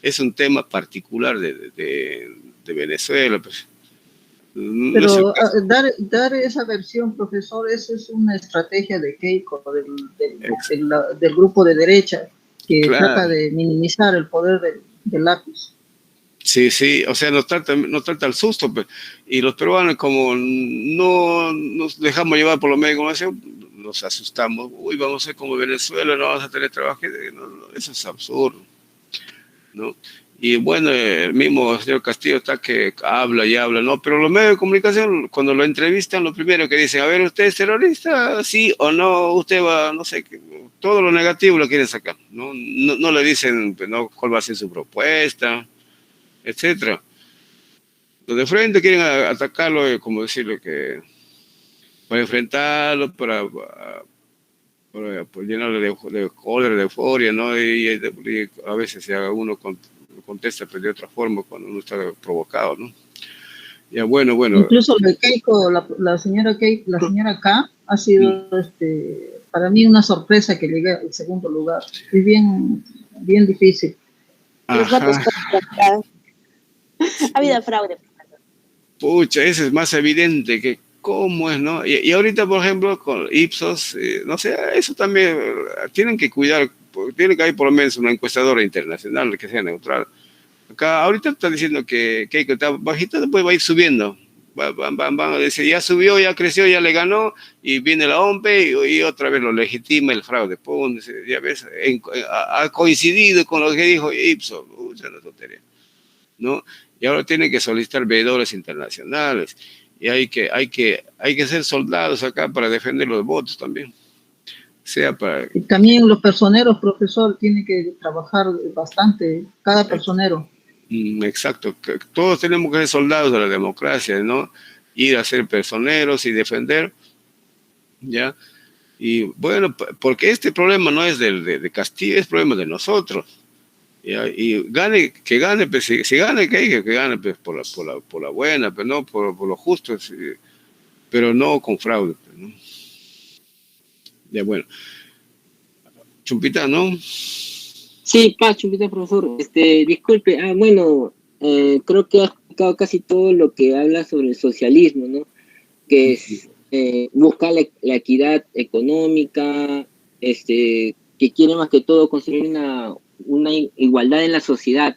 Es un tema particular de Venezuela, pues. Pero dar esa versión, profesor, eso es una estrategia de Keiko, del grupo de derecha, que trata de minimizar el poder del lápiz. Sí, sí, o sea, nos trata al susto, pues. Y los peruanos, como no nos dejamos llevar por los medios de comunicación, nos asustamos. Uy, vamos a ser como Venezuela, no vamos a tener trabajo. Eso es absurdo, ¿no? Y bueno, el mismo señor Castillo está que habla y habla, ¿no? Pero los medios de comunicación, cuando lo entrevistan, lo primero que dicen, a ver, ¿usted es terrorista? Sí o no, usted va, no sé, todo lo negativo lo quieren sacar, ¿no? No le dicen, pues, ¿no?, cuál va a ser su propuesta, etcétera. Los de frente quieren atacarlo, como decirle que para enfrentarlo, para llenarlo de cólera, de euforia, ¿no? Y a veces uno contesta pues, de otra forma cuando uno está provocado, ¿no? Ya, bueno. Incluso de Keiko, la señora K ha sido para mí una sorpresa que llegue al segundo lugar. Es bien difícil. Los votos ha habido fraude. Pucha, ese es más evidente que cómo es, ¿no? Y ahorita, por ejemplo, con Ipsos, no sé, eso también tienen que cuidar, tiene que haber por lo menos una encuestadora internacional que sea neutral. Acá ahorita está diciendo que Keiko está bajita, después va a ir subiendo. Van a decir, ya subió, ya creció, ya le ganó, y viene la OMPE y otra vez lo legitima el fraude. Pum, ya ves, ha coincidido con lo que dijo Ipsos. Mucha tontería, ¿no? Y ahora tienen que solicitar veedores internacionales. Y hay que ser soldados acá para defender los votos también. Y también los personeros, profesor, tienen que trabajar bastante, cada personero. Exacto. Todos tenemos que ser soldados de la democracia, ¿no? Ir a ser personeros y defender, ¿ya? Y bueno, porque este problema no es de Castillo, es problema de nosotros. ¿Ya? Y que gane, pues, si gane, que gane pues, por la buena, pero no por lo justo, pero no con fraude, pues, ¿no? Ya, bueno. Chumpita, ¿no? Sí, Chumpita, profesor. Disculpe, bueno, creo que ha explicado casi todo lo que habla sobre el socialismo, ¿no? Que es buscar la equidad económica, que quiere más que todo construir una igualdad en la sociedad.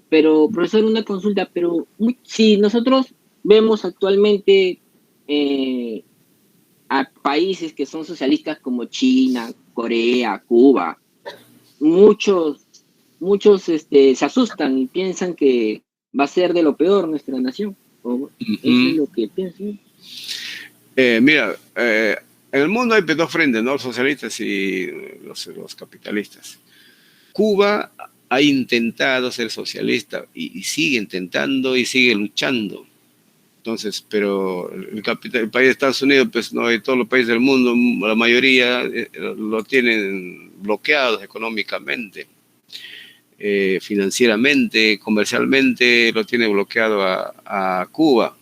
Pero, profesor, una consulta, pero si nosotros vemos actualmente a países que son socialistas como China, Corea, Cuba, muchos se asustan y piensan que va a ser de lo peor nuestra nación. Eso es lo que piensan. Mira, en el mundo hay dos frentes, ¿no? Los socialistas y los capitalistas. Cuba ha intentado ser socialista y sigue intentando y sigue luchando. Entonces, pero el país de Estados Unidos, pues no, y todos los países del mundo, la mayoría lo tienen bloqueados económicamente, financieramente, comercialmente, lo tiene bloqueado a Cuba.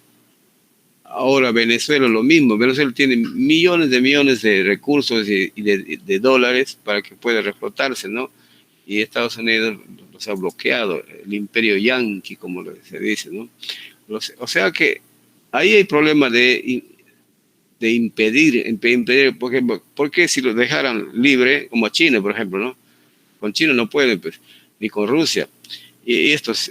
Ahora Venezuela lo mismo. Venezuela tiene millones de recursos y de dólares para que pueda reflotarse, ¿no? Y Estados Unidos los ha bloqueado, el imperio yanqui, como se dice, ¿no? O sea que ahí hay problema de impedir, por ejemplo, porque si lo dejaran libre, como a China, por ejemplo, ¿no? Con China no pueden, pues, ni con Rusia. Y estos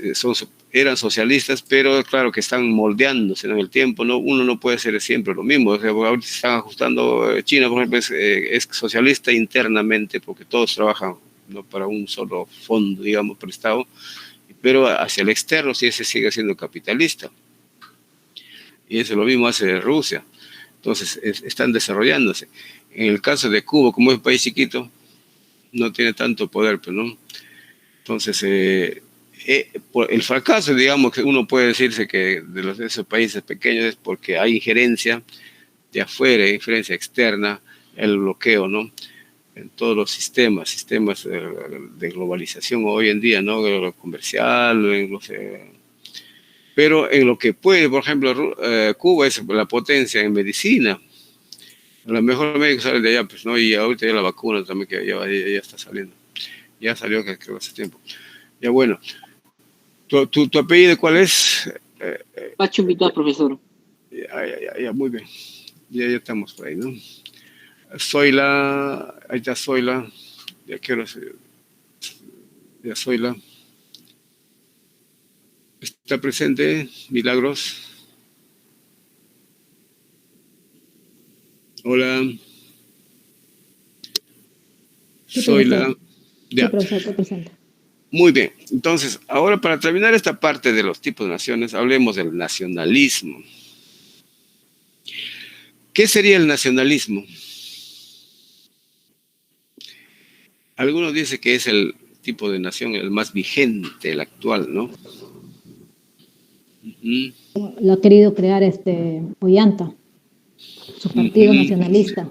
eran socialistas, pero claro que están moldeándose en el tiempo, ¿no? Uno no puede ser siempre lo mismo. O sea, ahorita se están ajustando, China, por ejemplo, es socialista internamente, porque todos trabajan, ¿no?, para un solo fondo, digamos, prestado, pero hacia el externo sí ese sigue siendo capitalista. Y eso lo mismo hace Rusia. Entonces, están desarrollándose. En el caso de Cuba, como es un país chiquito, no tiene tanto poder, pero no. Entonces, por el fracaso, digamos, que uno puede decirse que de esos países pequeños es porque hay injerencia de afuera, injerencia externa, el bloqueo, ¿no? en todos los sistemas de globalización hoy en día, ¿no? En lo comercial, pero en lo que puede, por ejemplo, Cuba es la potencia en medicina. A lo mejor médicos salen de allá, pues, ¿no? Y ahorita ya la vacuna también que ya está saliendo. Ya salió que hace tiempo. Ya bueno. ¿Tu apellido cuál es? Pacho Vidal, profesor. Ya, muy bien. Ya estamos por ahí, ¿no? Zoila, ahí está Zoila. Ya quiero ya Zoila. ¿Está presente? Milagros. Hola. Sí, Zoila. Ya. Sí, profesor, te presento. Muy bien. Entonces, ahora para terminar esta parte de los tipos de naciones, hablemos del nacionalismo. ¿Qué sería el nacionalismo? Algunos dicen que es el tipo de nación el más vigente, el actual, ¿no? Lo ha querido crear Ollanta, su partido nacionalista.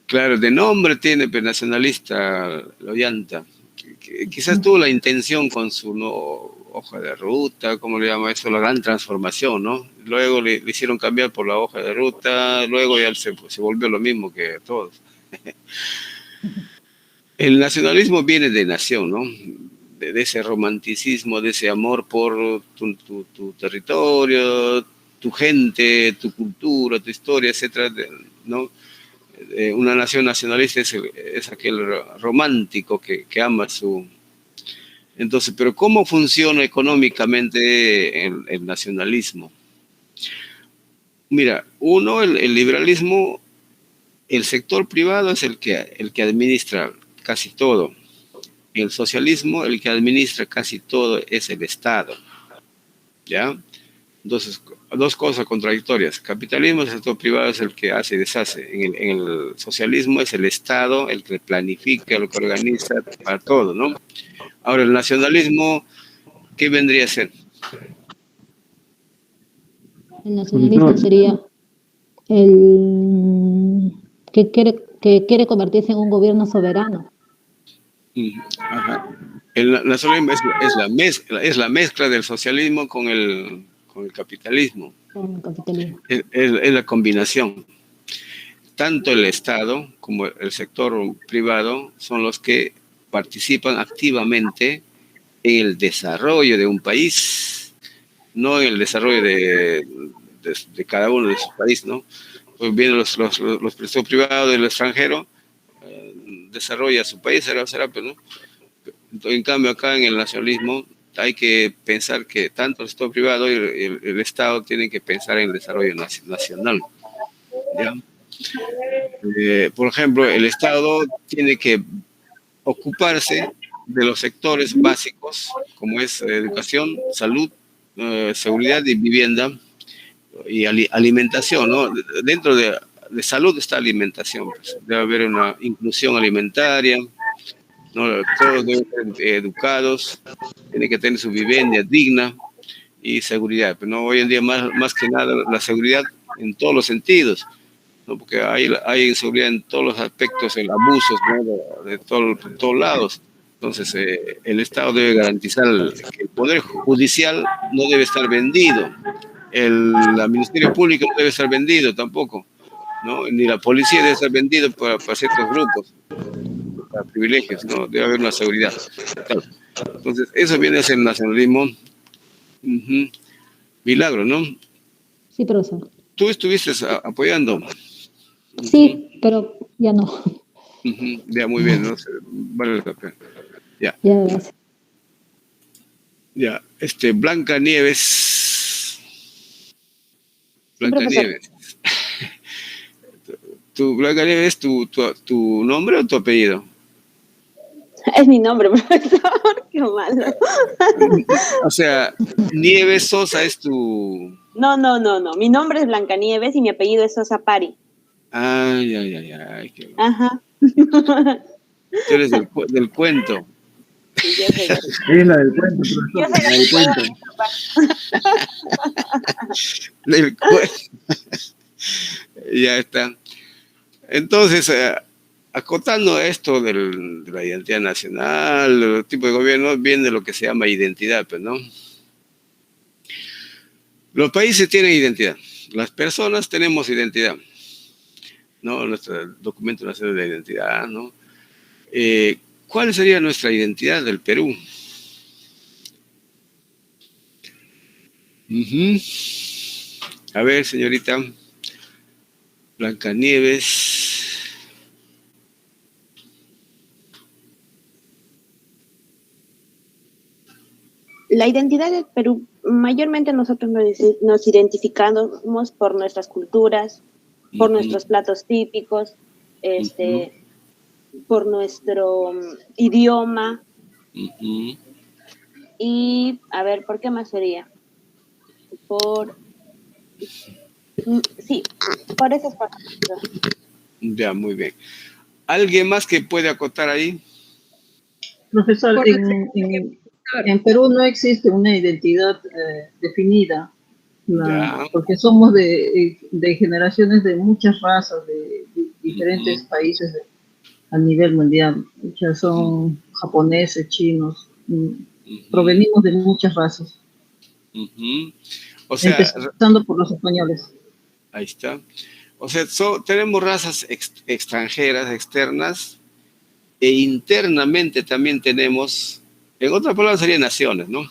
Claro, de nombre tiene, pero nacionalista, Ollanta. Quizás tuvo la intención con su hoja de ruta, ¿cómo le llama eso? La gran transformación, ¿no? Luego le hicieron cambiar por la hoja de ruta, luego ya se volvió lo mismo que todos. El nacionalismo viene de nación, ¿no? De ese romanticismo, de ese amor por tu territorio, tu gente, tu cultura, tu historia, etcétera, ¿no? Una nación nacionalista es aquel romántico que ama su... Entonces, pero ¿cómo funciona económicamente el nacionalismo? Mira, el liberalismo, el sector privado es el que administra casi todo. El socialismo, el que administra casi todo es el Estado. ¿Ya? Entonces, dos cosas contradictorias. Capitalismo, el sector privado es el que hace y deshace. En el socialismo es el Estado el que planifica, el que organiza para todo, ¿no? Ahora, el nacionalismo, ¿qué vendría a ser? El nacionalismo sería el que quiere convertirse en un gobierno soberano. Ajá. El nacionalismo es la mezcla del socialismo con el capitalismo. Con el capitalismo. Es la combinación. Tanto el Estado como el sector privado son los que participan activamente en el desarrollo de un país, no en el desarrollo de cada uno de sus países, ¿no? Pues vienen los sector privados del extranjero, desarrolla su país, será, pero no. En cambio, acá en el nacionalismo hay que pensar que tanto el sector privado y el Estado tienen que pensar en el desarrollo nacional. ¿Ya? Por ejemplo, el Estado tiene que ocuparse de los sectores básicos, como es educación, salud, seguridad y vivienda, y alimentación, ¿no? Dentro de salud está alimentación, pues. Debe haber una inclusión alimentaria, ¿no? Todos deben ser educados, tienen que tener su vivienda digna y seguridad. Pero no, hoy en día más que nada la seguridad en todos los sentidos, ¿no? Porque hay inseguridad en todos los aspectos, el abusos, ¿no? de todos lados. Entonces el Estado debe garantizar que el Poder Judicial no debe estar vendido, el Ministerio Público no debe estar vendido tampoco, ¿no? Ni la policía debe estar vendido para ciertos grupos, para privilegios, ¿no? Debe haber una seguridad. Entonces, eso viene a ser el nacionalismo. Milagro, ¿no? Sí, profesor. ¿Tú estuviste apoyando? Sí, pero ya no. Ya, muy bien, ¿no? Vale la pena. Ya. Ya, gracias. Ya, Blanca Nieves. Blanca Nieves. Blanca Nieves, ¿tu nombre o tu apellido? Es mi nombre, profesor. Qué malo. O sea, Nieves Sosa es tu... No. Mi nombre es Blanca Nieves y mi apellido es Sosa Pari. Ay. Qué... Ajá. Tú eres del cuento. Sí, yo soy. Es la del cuento, profesor. Yo soy la del cuento. Del cuento. Ya está. Entonces, acotando esto de la identidad nacional, el tipo de gobierno, viene lo que se llama identidad, pues, ¿no? Los países tienen identidad, las personas tenemos identidad, ¿no? Nuestro documento nacional de identidad, ¿no? ¿Cuál sería nuestra identidad del Perú? A ver, señorita Blancanieves. La identidad del Perú, mayormente nosotros nos identificamos por nuestras culturas, por nuestros platos típicos, por nuestro idioma. Y, a ver, ¿por qué más sería? Sí, por esas cosas. Ya, muy bien. ¿Alguien más que puede acotar ahí? Profesor, en Perú no existe una identidad definida, porque somos de generaciones de muchas razas, de diferentes países a nivel mundial. Ya son japoneses, chinos, provenimos de muchas razas. O sea, empezando por los españoles. Ahí está. O sea, tenemos razas extranjeras, externas, e internamente también tenemos, en otras palabras serían naciones, ¿no?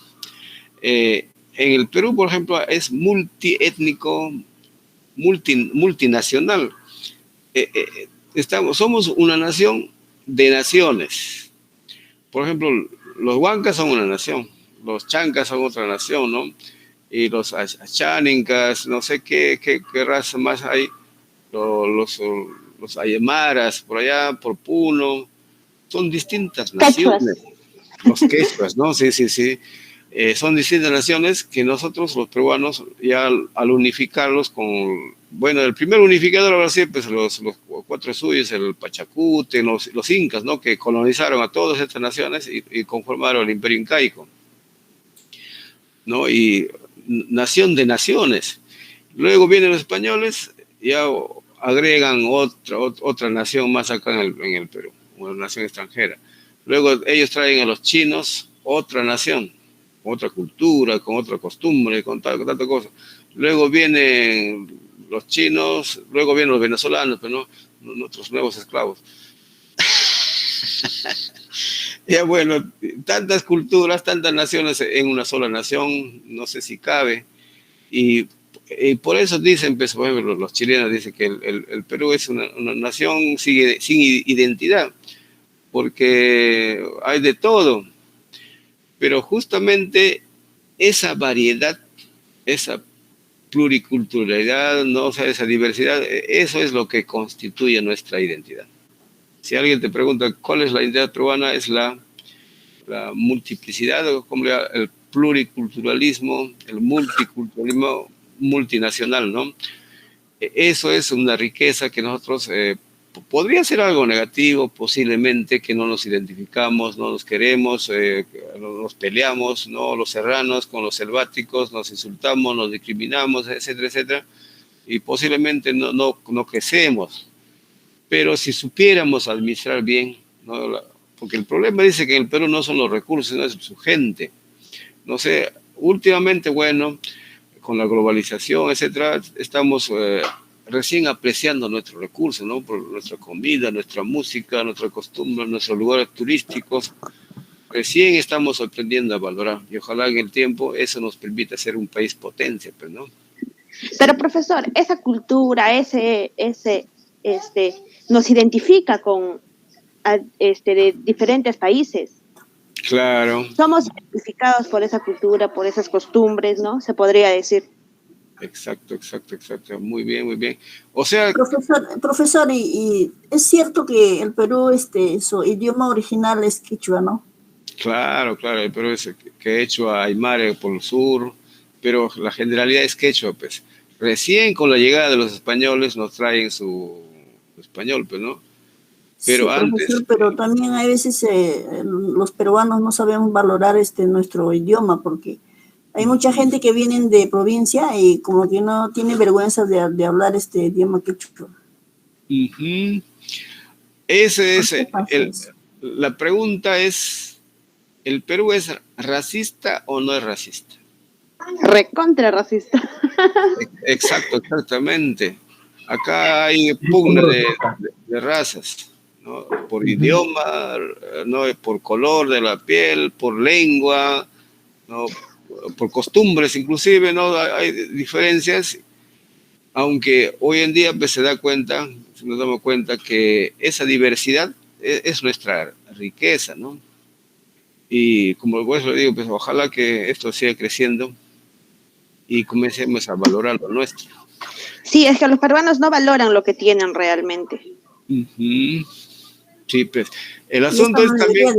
En el Perú, por ejemplo, es multiétnico, multinacional. Somos una nación de naciones. Por ejemplo, los huancas son una nación, los chancas son otra nación, ¿no? Y los achaninkas, no sé qué raza más hay, los ayemaras, por allá, por Puno, son distintas naciones. Los quechuas, ¿no? Sí. Son distintas naciones que nosotros, los peruanos, ya al unificarlos con... Bueno, el primer unificador habrá sido pues, los cuatro suyos, el Pachacute, los incas, ¿no? Que colonizaron a todas estas naciones y conformaron el imperio incaico, ¿no? Y nación de naciones. Luego vienen los españoles, ya agregan otra nación más acá en el Perú, una nación extranjera. Luego ellos traen a los chinos, otra nación, otra cultura, con otra costumbre, con tanta cosa. Luego vienen los chinos, luego vienen los venezolanos, pero no nuestros nuevos esclavos. Ya bueno, tantas culturas, tantas naciones en una sola nación, no sé si cabe. Y por eso dicen, pues, por ejemplo, los chilenos dicen que el Perú es una nación sin identidad, porque hay de todo. Pero justamente esa variedad, esa pluriculturalidad, ¿no? O sea, esa diversidad, eso es lo que constituye nuestra identidad. Si alguien te pregunta cuál es la identidad peruana, es la multiplicidad, como el pluriculturalismo, el multiculturalismo multinacional, ¿no? Eso es una riqueza que nosotros, podría ser algo negativo, posiblemente, que no nos identificamos, no nos queremos, nos peleamos, ¿no? Los serranos con los selváticos, nos insultamos, nos discriminamos, etcétera, etcétera, y posiblemente no crecemos. Pero si supiéramos administrar bien, ¿no? Porque el problema dice que en el Perú no son los recursos, no es su gente. No sé, últimamente, bueno, con la globalización, etcétera, estamos recién apreciando nuestros recursos, ¿no? Por nuestra comida, nuestra música, nuestra costumbre, nuestros lugares turísticos. Recién estamos aprendiendo a valorar y ojalá en el tiempo eso nos permita ser un país potencia, pues, ¿no? Pero profesor, esa cultura, nos identifica con de diferentes países. Claro. Somos identificados por esa cultura, por esas costumbres, ¿no? Se podría decir. Exacto. Muy bien. O sea... Profesor, y es cierto que el Perú, su idioma original es quechua, ¿no? Claro, el Perú es quechua, aymara por el sur, pero la generalidad es quechua, pues. Recién con la llegada de los españoles nos traen su español, pues, ¿no? Pero sí, antes... Profesor, pero también hay veces los peruanos no sabemos valorar nuestro idioma, porque hay mucha gente que vienen de provincia y como que no tiene vergüenza de hablar este idioma quechua. La pregunta es, ¿el Perú es racista o no es racista? Recontra racista. Exactamente. Acá hay pugna de razas, ¿no? Por idioma, ¿no? Por color de la piel, por lengua, ¿no? Por costumbres inclusive, ¿no? Hay diferencias, aunque hoy en día pues, nos damos cuenta que esa diversidad es nuestra riqueza, ¿no? Y como vos lo digo, pues ojalá que esto siga creciendo y comencemos a valorar lo nuestro. Sí, es que los peruanos no valoran lo que tienen realmente. Sí, pues el asunto es también...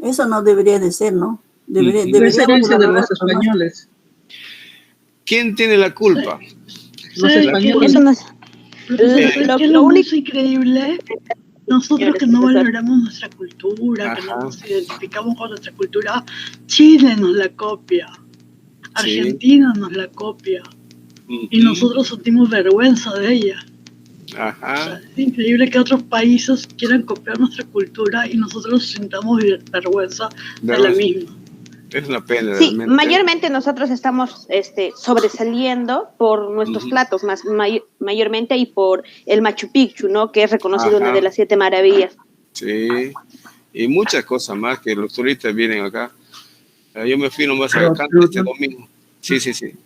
Eso no debería de ser, ¿no? Debería ser herencia de los españoles. ¿Quién tiene la culpa? Los españoles. Eso no es lo único increíble. Nosotros que no valoramos nuestra cultura, que no nos identificamos con nuestra cultura, Chile nos la copia, Argentina nos la copia, y nosotros sentimos vergüenza de ella. O sea, es increíble que otros países quieran copiar nuestra cultura y nosotros sintamos vergüenza de la misma. Es una pena. Sí, mayormente nosotros estamos sobresaliendo por nuestros platos, mayormente, y por el Machu Picchu, ¿no? Que es reconocido una de las 7 maravillas. Sí, y muchas cosas más que los turistas vienen acá. Yo me fui nomás a Canto este domingo. Sí.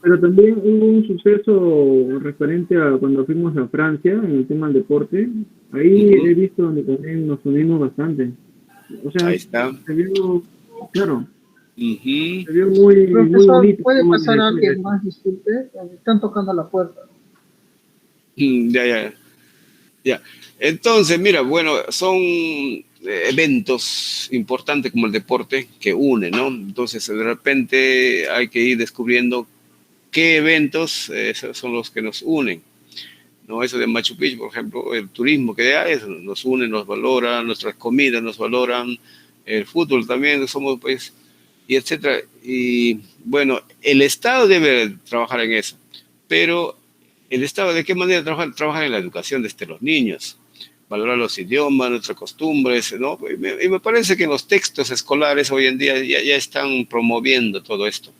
Pero también hubo un suceso referente a cuando fuimos a Francia en el tema del deporte. Ahí he visto donde también nos unimos bastante. O sea, ahí está. Se vio, claro. Se vio muy bonito. ¿Puede pasar alguien más? Disculpe, están tocando la puerta. Ya. Entonces, mira, bueno, son eventos importantes como el deporte que unen, ¿no? Entonces, de repente hay que ir descubriendo qué eventos son los que nos unen, ¿no? Eso de Machu Picchu, por ejemplo, el turismo que hay, nos une, nos valora, nuestras comidas nos valoran, el fútbol también, somos pues, y etcétera. Y bueno, el Estado debe trabajar en eso, pero el Estado, ¿de qué manera trabajar en la educación de los niños? Valorar los idiomas, nuestras costumbres, ¿no? Y me parece que los textos escolares hoy en día ya están promoviendo todo esto.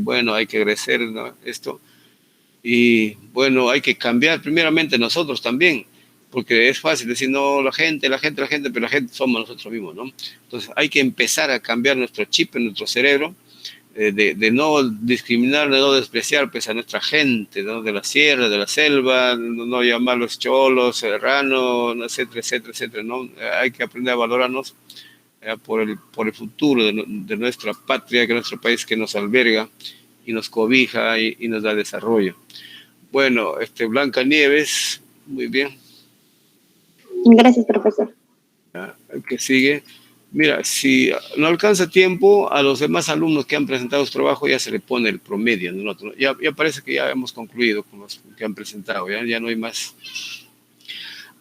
Bueno, hay que crecer, ¿no? Esto. Y bueno, hay que cambiar primeramente nosotros también, porque es fácil decir, no, la gente, pero la gente somos nosotros mismos, ¿no? Entonces hay que empezar a cambiar nuestro chip en nuestro cerebro, de no discriminar, de no despreciar pues, a nuestra gente, ¿no? De la sierra, de la selva, no llamarlos cholos, serranos, etcétera, ¿no? Hay que aprender a valorarnos por el futuro de nuestra patria, que nuestro país que nos alberga y nos cobija y nos da desarrollo. Bueno, Blanca Nieves, muy bien. Gracias, profesor. El que sigue. Mira, si no alcanza tiempo, a los demás alumnos que han presentado su trabajo ya se le pone el promedio, ¿no? Ya parece que ya hemos concluido con los que han presentado, ya no hay más.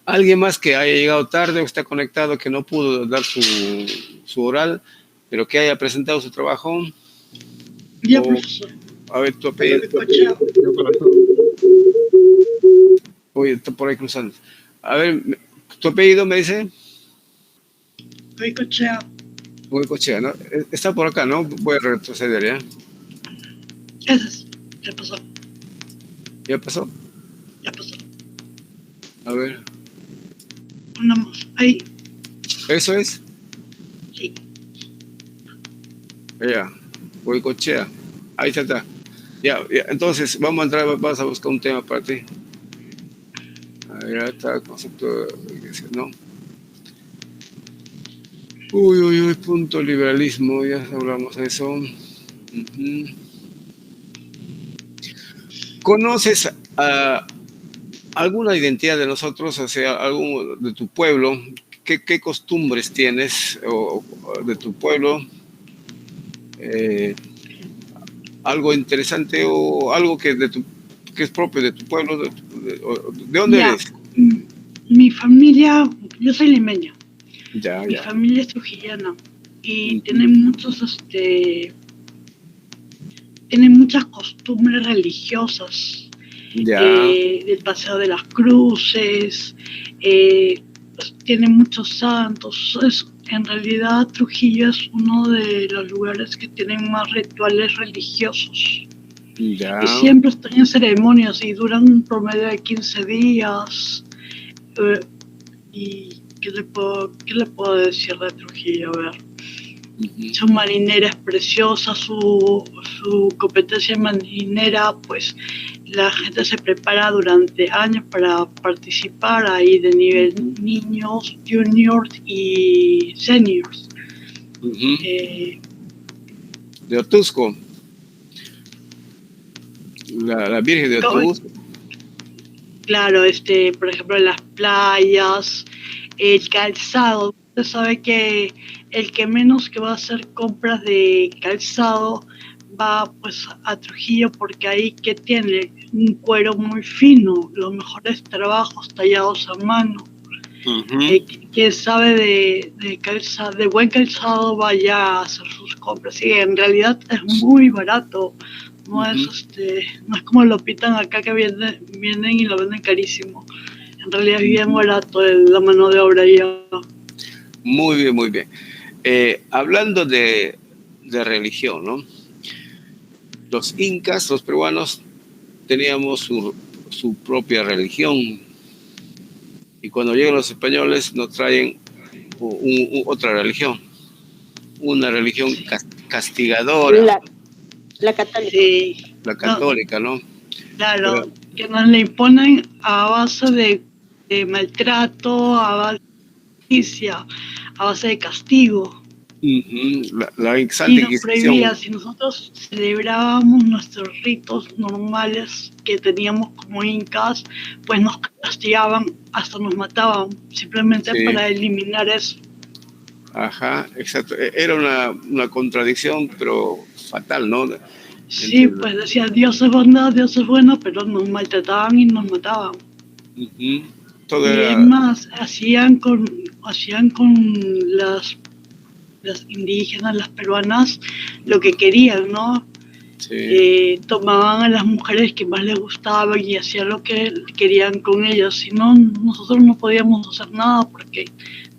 ¿Alguien más que haya llegado tarde o está conectado que no pudo dar su oral, pero que haya presentado su trabajo? Ya, profesor. A ver, tu apellido. Uy, está por ahí cruzando. A ver, ¿tu apellido me dice? Goicoechea, ¿no? Está por acá, ¿no? Voy a retroceder, ¿ya? Ya pasó. ¿Ya pasó? Ya pasó. A ver. Una más. Ahí. ¿Eso es? Sí. Ya. Goicoechea. Ahí está. Ya, entonces, vamos a entrar, vas a buscar un tema para ti. Ahí está el concepto de ¿no? Uy, punto liberalismo, ya hablamos de eso. ¿Conoces alguna identidad de nosotros, o sea, algún de tu pueblo? ¿Qué costumbres tienes de tu pueblo? Algo interesante o algo que es propio de tu pueblo. ¿De dónde eres? Mi familia, yo soy limeña. Mi Ya. familia es trujillana y tiene muchas costumbres religiosas. Del paseo de las cruces, tiene muchos santos. En realidad Trujillo es uno de los lugares que tienen más rituales religiosos. Ya. Y siempre están en ceremonias y duran un promedio de 15 días. ¿Y qué le puedo decir de Trujillo? A ver. Su marinera es preciosa, su competencia marinera, pues la gente se prepara durante años para participar ahí de nivel niños, juniors y seniors. De Otusco. La Virgen de Otusco. Claro, por ejemplo, las playas, el calzado. Usted sabe que el que menos que va a hacer compras de calzado va pues a Trujillo, porque ahí que tiene un cuero muy fino, los mejores trabajos tallados a mano. Quien sabe de buen calzado vaya a hacer sus compras. Sí, en realidad es muy barato. No es no es como lo pintan acá, que vienen y lo venden carísimo. En realidad es bien barato la mano de obra allá. Muy bien, muy bien. Hablando de religión, ¿no? Los incas, los peruanos, teníamos su propia religión. Y cuando llegan los españoles nos traen otra religión. Una religión castigadora. La católica. Sí. La católica, ¿no? Claro, que nos le imponen a base de maltrato, a base de justicia, a base de castigo. La Santa Y nos Inquisición. prohibía, si nosotros celebrábamos nuestros ritos normales que teníamos como incas, pues nos castigaban, hasta nos mataban, simplemente para eliminar eso. Ajá, exacto. Era una contradicción, pero fatal, ¿no? Sí, pues decía, Dios es bondad, Dios es bueno, pero nos maltrataban y nos mataban. Todo y era... es más, hacían con las indígenas, las peruanas, lo que querían, ¿no? Tomaban a las mujeres que más les gustaban y hacían lo que querían con ellas. Si no, nosotros no podíamos hacer nada, porque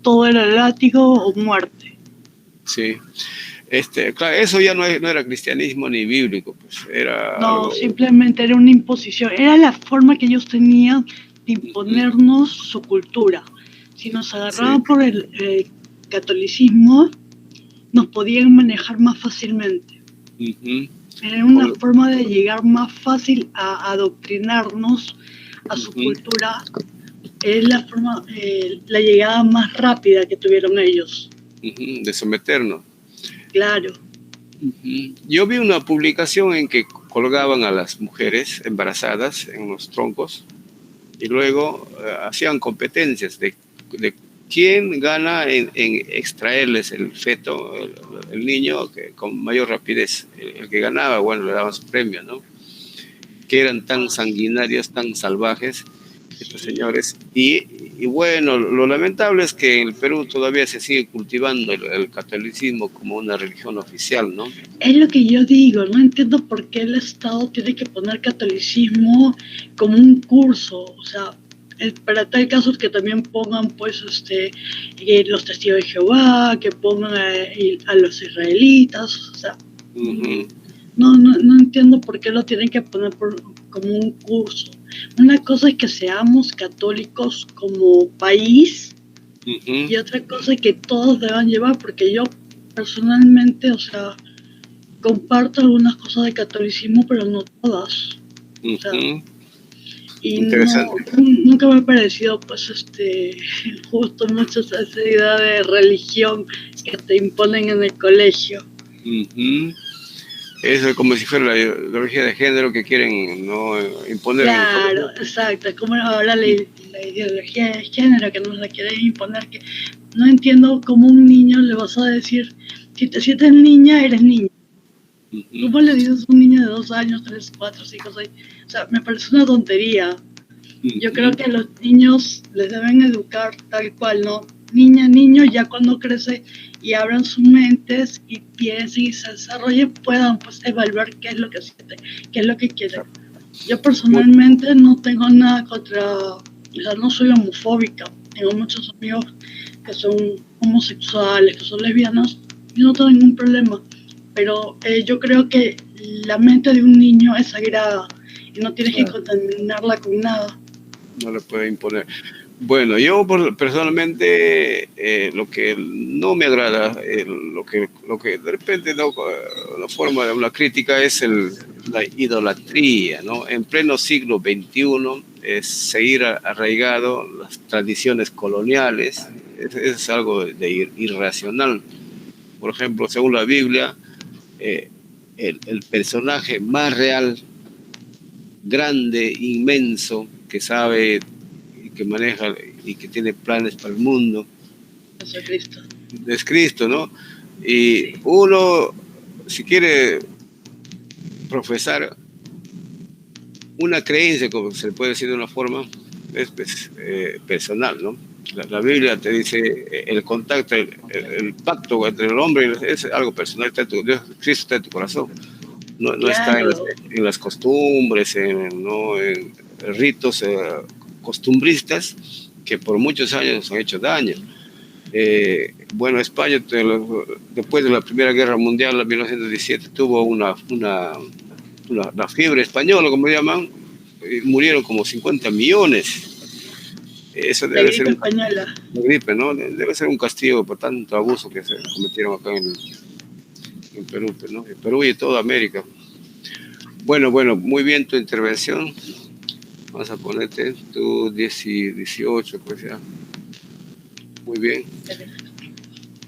todo era látigo o muerte. Sí. Claro, eso ya no era cristianismo ni bíblico, pues era No, algo... simplemente era una imposición. Era la forma que ellos tenían de imponernos su cultura. Si nos agarraban por el catolicismo, nos podían manejar más fácilmente. Era una forma de llegar más fácil a adoctrinarnos a su cultura. Es la llegada más rápida que tuvieron ellos. De someternos. Claro. Yo vi una publicación en que colgaban a las mujeres embarazadas en los troncos y luego hacían competencias de quién gana en extraerles el feto, el niño, con mayor rapidez. El que ganaba, bueno, le daban su premio, ¿no? Que eran tan sanguinarios, tan salvajes estos señores. Y bueno, lo lamentable es que en el Perú todavía se sigue cultivando el catolicismo como una religión oficial, ¿no? Es lo que yo digo, no entiendo por qué el Estado tiene que poner catolicismo como un curso. O sea, para tal caso que también pongan pues los testigos de Jehová, que pongan a los israelitas. O sea, no entiendo por qué lo tienen que poner como un curso. Una cosa es que seamos católicos como país y otra cosa es que todos deban llevar, porque yo personalmente, o sea, comparto algunas cosas de catolicismo, pero no todas. O sea, y nunca me ha parecido pues justo mucho esa idea de religión que te imponen en el colegio. Eso es como si fuera la ideología de género que quieren, ¿no?, imponer. Claro, exacto. Como ahora la ideología de género que nos la quieren imponer, que no entiendo cómo a un niño le vas a decir, si te sientes niña, eres niña. ¿Cómo le dices a un niño de 2 años, 3, 4, 5, 6? O sea, me parece una tontería. Yo creo que a los niños les deben educar tal cual, ¿no? Niña, niño, ya cuando crece y abran sus mentes y piensen y se desarrollen, puedan pues evaluar qué es lo que sienten, qué es lo que quieren. Yo personalmente no tengo nada contra, o sea, no soy homofóbica, tengo muchos amigos que son homosexuales, que son lesbianas, y no tengo ningún problema. Pero yo creo que la mente de un niño es sagrada y no tienes que contaminarla con nada. No le puede imponer. Bueno, yo personalmente lo que no me agrada, lo que de repente no, una forma de una crítica es la idolatría, ¿no? En pleno siglo XXI es seguir arraigado las tradiciones coloniales, es algo de irracional. Por ejemplo, según la Biblia, el personaje más real, grande, inmenso, que sabe y que maneja y que tiene planes para el mundo, es Cristo, ¿no? Y uno, si quiere profesar una creencia, como se le puede decir de una forma, es personal, ¿no? La Biblia te dice el contacto, el pacto entre el hombre es algo personal, Cristo está en tu corazón, no está en las costumbres, en ritos costumbristas que por muchos años han hecho daño. Bueno, España, después de la Primera Guerra Mundial, en 1917, tuvo la fiebre española, como llaman, y murieron como 50 millones. Eso debe ser una gripe, ¿no? Debe ser un castigo por tanto abuso que se cometieron acá en Perú, ¿no? En Perú y en toda América. Bueno, muy bien tu intervención. Vamos a ponerte tu 18, pues ya. Muy bien.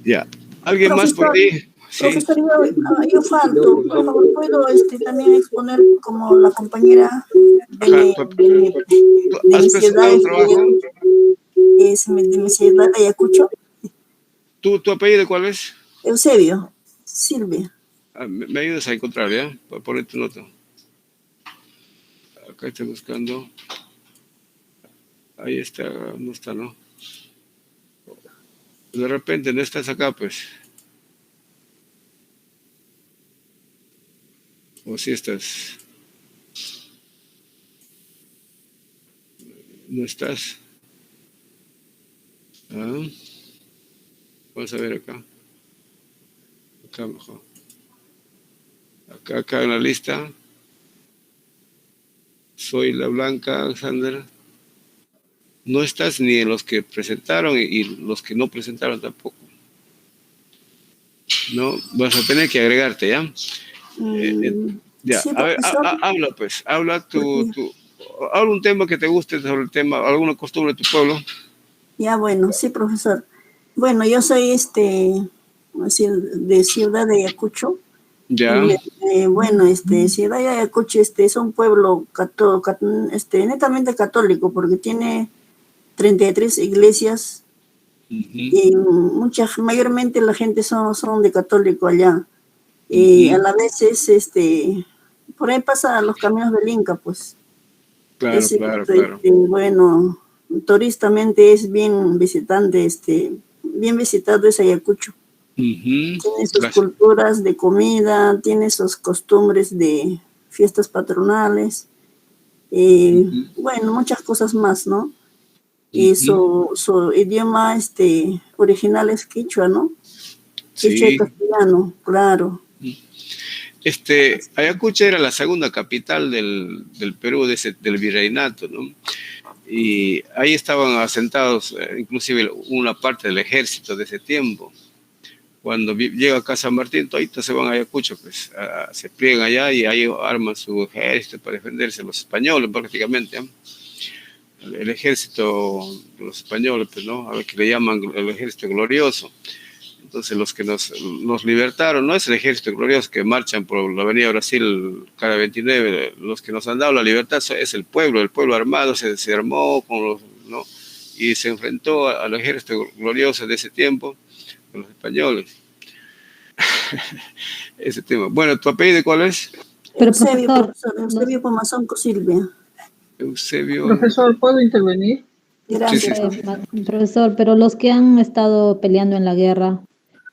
Ya. ¿Alguien más por ahí? Profesor, yo falto. Por favor, ¿puedo también exponer como la compañera de mi ciudad de mi ciudad de Ayacucho? ¿Tu apellido cuál es? Eusebio, Silvia. Me ayudas a encontrar, ¿ya? Para poner tu nota. Acá estoy buscando. Ahí está, no está, ¿no? De repente no estás acá, pues. O si estás. No estás. Vamos a ver acá. Acá mejor. Acá en la lista. Soy la Blanca, Alexander. No estás ni en los que presentaron y los que no presentaron tampoco. No, vas a tener que agregarte, ¿ya? Ya, Sí, a ver, habla pues, habla un tema que te guste sobre el tema, alguna costumbre de tu pueblo. Ya, bueno, sí, profesor. Bueno, yo soy de Ciudad de Ayacucho. Ya. Bueno, Ciudad de Ayacucho es un pueblo netamente católico porque tiene 33 iglesias y mayormente la gente son de católico allá. Y a la vez por ahí pasa los caminos del Inca, pues. Claro. Bueno, turistamente es bien visitado es Ayacucho. Tiene sus culturas de comida, tiene sus costumbres de fiestas patronales, bueno, muchas cosas más, ¿no? Y su idioma original es quichua, ¿no? Quichua y castellano, claro. Ayacucho era la segunda capital del Perú, del virreinato, ¿no? Y ahí estaban asentados, inclusive una parte del ejército de ese tiempo. Cuando llega acá San Martín, toditos se van a Ayacucho, pues se pliegan allá y ahí arman su ejército para defenderse los españoles prácticamente, ¿eh? El ejército de los españoles, pues, ¿no? A ver, que le llaman el ejército glorioso. Entonces los que nos libertaron, no es el ejército glorioso que marchan por la avenida Brasil cada 29, los que nos han dado la libertad es el pueblo armado se armó ¿no? Y se enfrentó al ejército glorioso de ese tiempo, con los españoles. Ese tema. Bueno, ¿tu apellido cuál es? Eusebio Pomazonco Silvia. Eusebio. Profesor, ¿puedo intervenir? Gracias. Profesor, pero los que han estado peleando en la guerra,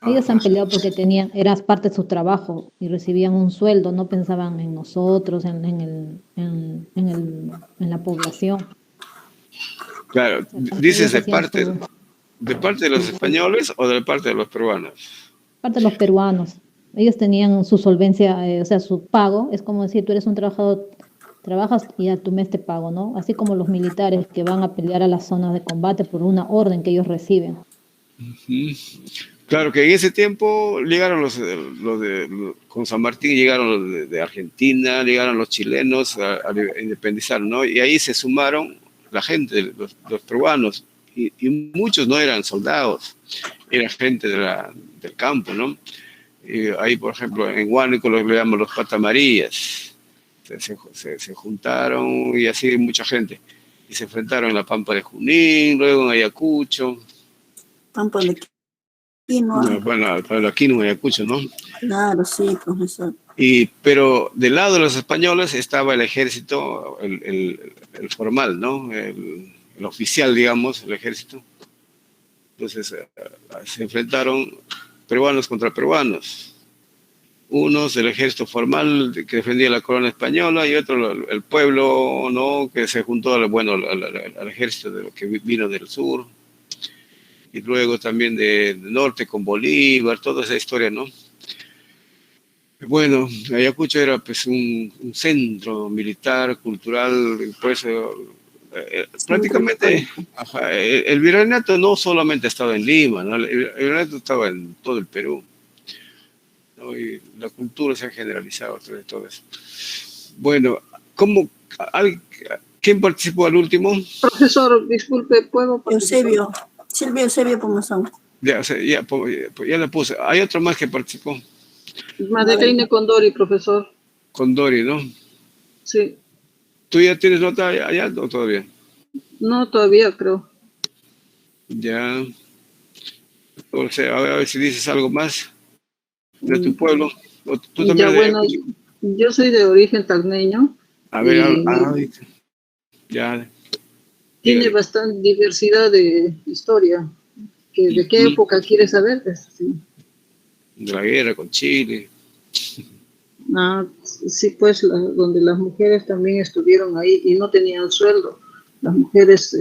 ellos han peleado porque eras parte de su trabajo y recibían un sueldo, no pensaban en nosotros, en la población. Claro, dices de parte de los españoles o de parte de los peruanos. Parte de los peruanos. Ellos tenían su solvencia, o sea, su pago. Es como decir, tú eres un trabajador, trabajas y a tu mes te pago, ¿no? Así como los militares que van a pelear a las zonas de combate por una orden que ellos reciben. Claro que en ese tiempo llegaron con San Martín llegaron los de Argentina, llegaron los chilenos a independizar, ¿no? Y ahí se sumaron la gente, los peruanos, y muchos no eran soldados, era gente del campo, ¿no? Y ahí, por ejemplo, en Huánuco le llamamos los patamarillas, se juntaron y así mucha gente, y se enfrentaron en la Pampa de Junín, luego en Ayacucho. Pampa de Quinoa. No, bueno, para aquí en Ayacucho, ¿no? Claro, sí, profesor. Pero del lado de los españoles estaba el ejército, el formal, ¿no? El oficial, digamos, el ejército. Entonces se enfrentaron peruanos contra peruanos. Unos del ejército formal que defendía la corona española y otro el pueblo, ¿no? Que se juntó al ejército de lo que vino del sur. Y luego también del norte con Bolívar, toda esa historia, ¿no? Bueno, Ayacucho era pues un centro militar, cultural, por eso prácticamente el virreinato no solamente estaba en Lima, ¿no? El virreinato estaba en todo el Perú, ¿no? Y la cultura se ha generalizado de todo eso. Bueno, ¿quién participó al último? Profesor, disculpe, ¿puedo participar? Silvio Eusebio Pomazón. Ya le puse. Hay otro más que participó. Madeleine Condori, profesor. Condori, ¿no? Sí. ¿Tú ya tienes nota allá o todavía? No, todavía creo. Ya. O sea, a ver si dices algo más de tu pueblo. ¿Tú también ya, bueno, yo soy de origen tacneño. A ver, ya. Tiene bastante diversidad de historia. ¿De qué época quieres saber? Sí. De la guerra con Chile. Sí, pues donde las mujeres también estuvieron ahí y no tenían sueldo. Las mujeres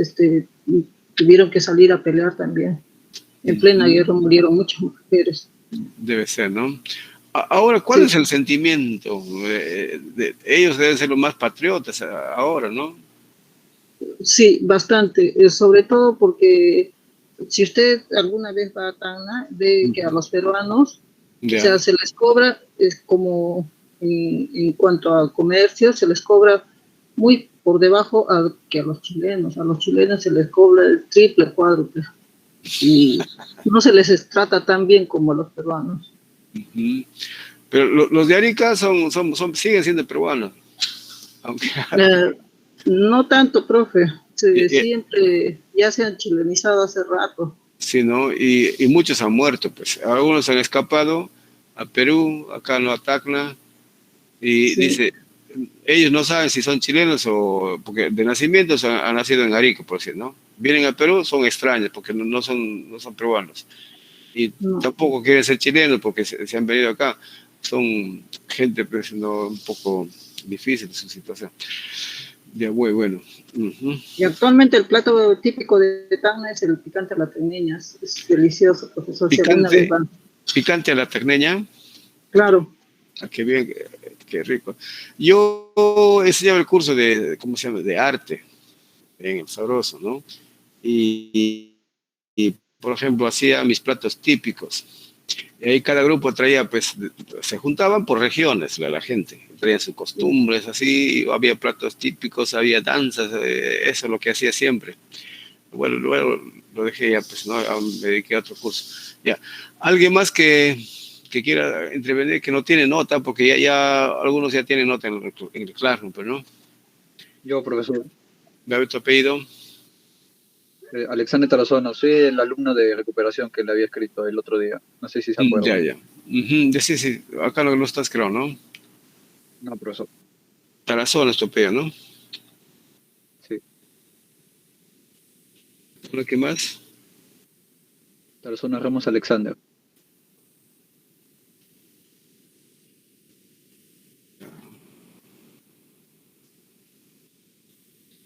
tuvieron que salir a pelear también. En plena guerra murieron muchas mujeres. Debe ser, ¿no? Ahora, ¿cuál es el sentimiento? Ellos deben ser los más patriotas ahora, ¿no? Sí, bastante. Sobre todo porque si usted alguna vez va a Tacna, ve que a los peruanos, o sea, se les cobra como en cuanto a comercio, se les cobra muy por debajo que a los chilenos. A los chilenos se les cobra el triple, cuádruple. Y no se les trata tan bien como a los peruanos. Pero los de Arica siguen siendo peruanos. Aunque... no tanto, profe. Siempre ya se han chilenizado hace rato. Sí, ¿no? Y muchos han muerto, pues. Algunos han escapado a Perú, acá no a Tacna, y dice, ellos no saben si son chilenos o, porque de nacimiento han nacido en Arica, por decir, ¿no? Vienen a Perú, son extraños, porque no son peruanos. Y tampoco quieren ser chilenos porque se han venido acá. Son gente, pues, no, un poco difícil su situación. Ya, muy bueno. Y actualmente el plato típico de Tacna es el picante a la tacneña. Es delicioso, profesor. ¿Picante a la tacneña? Claro. Qué bien, qué rico. Yo he enseñado el curso de, ¿cómo se llama? De arte en el Sabroso, ¿no? Y por ejemplo, hacía mis platos típicos. Y ahí cada grupo traía, pues, se juntaban por regiones la gente, traían sus costumbres, así, había platos típicos, había danzas, eso es lo que hacía siempre. Bueno, luego lo dejé ya, pues, ¿no? Me dediqué a otro curso. Ya. ¿Alguien más que quiera intervenir, que no tiene nota, porque ya algunos ya tienen nota en el Classroom, pero no? Yo, profesor. ¿David, tu apellido? Alexander Tarazona, soy el alumno de recuperación que le había escrito el otro día. No sé si se acuerda. Ya. Sí, acá no estás, creo, ¿no? No, profesor. Tarazona es tu apellido, ¿no? Sí. ¿Qué más? Tarazona Ramos Alexander.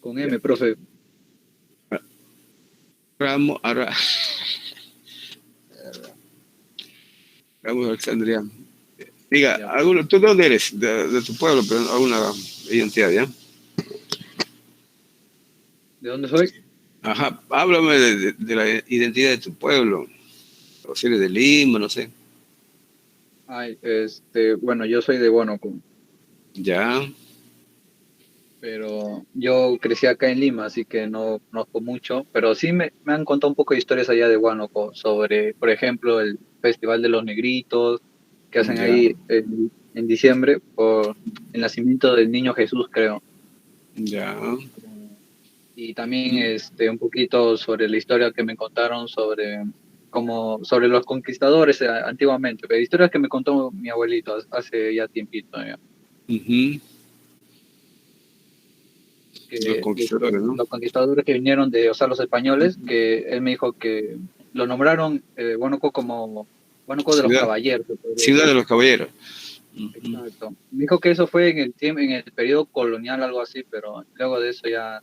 Con M, profe. Ramos, Ramos Alexandria. Diga, ¿tú de dónde eres? De tu pueblo, pero alguna identidad, ¿ya? ¿De dónde soy? Ajá, háblame de la identidad de tu pueblo. O si eres de Lima, no sé. Ay, bueno, yo soy de Huánuco. Ya. Pero yo crecí acá en Lima, así que no conozco mucho, pero sí me han contado un poco de historias allá de Huánuco sobre, por ejemplo, el Festival de los Negritos que hacen Ya. ahí en diciembre por el nacimiento del niño Jesús, creo. Ya. Y también un poquito sobre la historia que me contaron sobre los conquistadores antiguamente, pero historias que me contó mi abuelito hace ya tiempito. Ya. Ujú. Los conquistadores, ¿no? Los conquistadores que vinieron los españoles, que él me dijo que lo nombraron Huánuco como Huánuco de los Caballeros. Ciudad de los Caballeros. Exacto. Me dijo que eso fue en el periodo colonial, algo así, pero luego de eso ya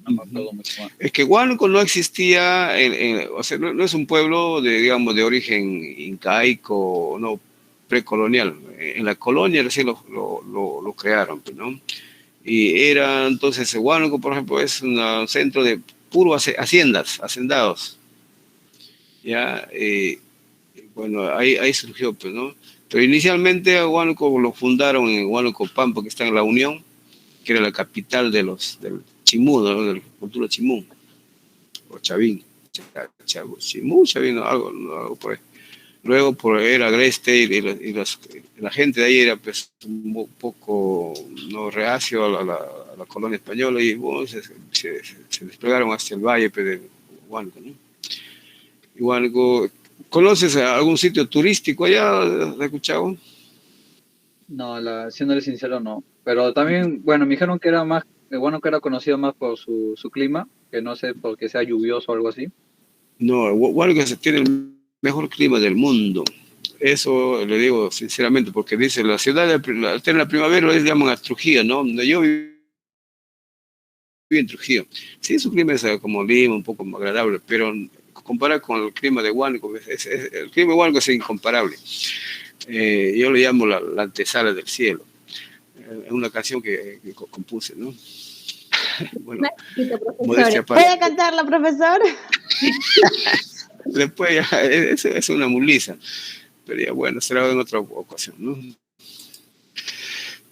no me acuerdo mucho más. Es que Huánuco no existía, o sea, no es un pueblo digamos, de origen incaico, no, precolonial. En la colonia recién lo crearon, ¿no? Y era entonces Huánuco, por ejemplo, es un centro de puro hacendados. Ya, bueno, ahí surgió, pues, ¿no? Pero inicialmente a Huánuco lo fundaron en Huánuco Pampa, que está en La Unión, que era la capital del Chimú, ¿no? De la cultura Chimú, o Chavín, Chimú, Chavín, algo por ahí. Luego era Agreste y la gente de ahí era pues, un poco no reacio a la colonia española y bueno, se desplegaron hacia el valle de Huánuco, ¿no? Y Huánuco, ¿conoces algún sitio turístico allá de Cuchao? No, siéndole sincero, no. Pero también, bueno, me dijeron que que era conocido más por su clima, que no sé, porque sea lluvioso o algo así. No, Huánuco tiene el mejor clima del mundo. Eso le digo sinceramente, porque dice la ciudad en la primavera les llaman a Trujillo, ¿no? Donde yo viví en Trujillo. Sí, su clima es como Lima, un poco más agradable, pero comparado con el clima de Huánuco, el clima de Huánuco es incomparable. Yo le llamo la antesala del cielo. Es una canción que compuse, ¿no? Bueno, ¿Puede cantarla, profesor? Después ya, es una mulisa. Pero ya bueno, será en otra ocasión, ¿no?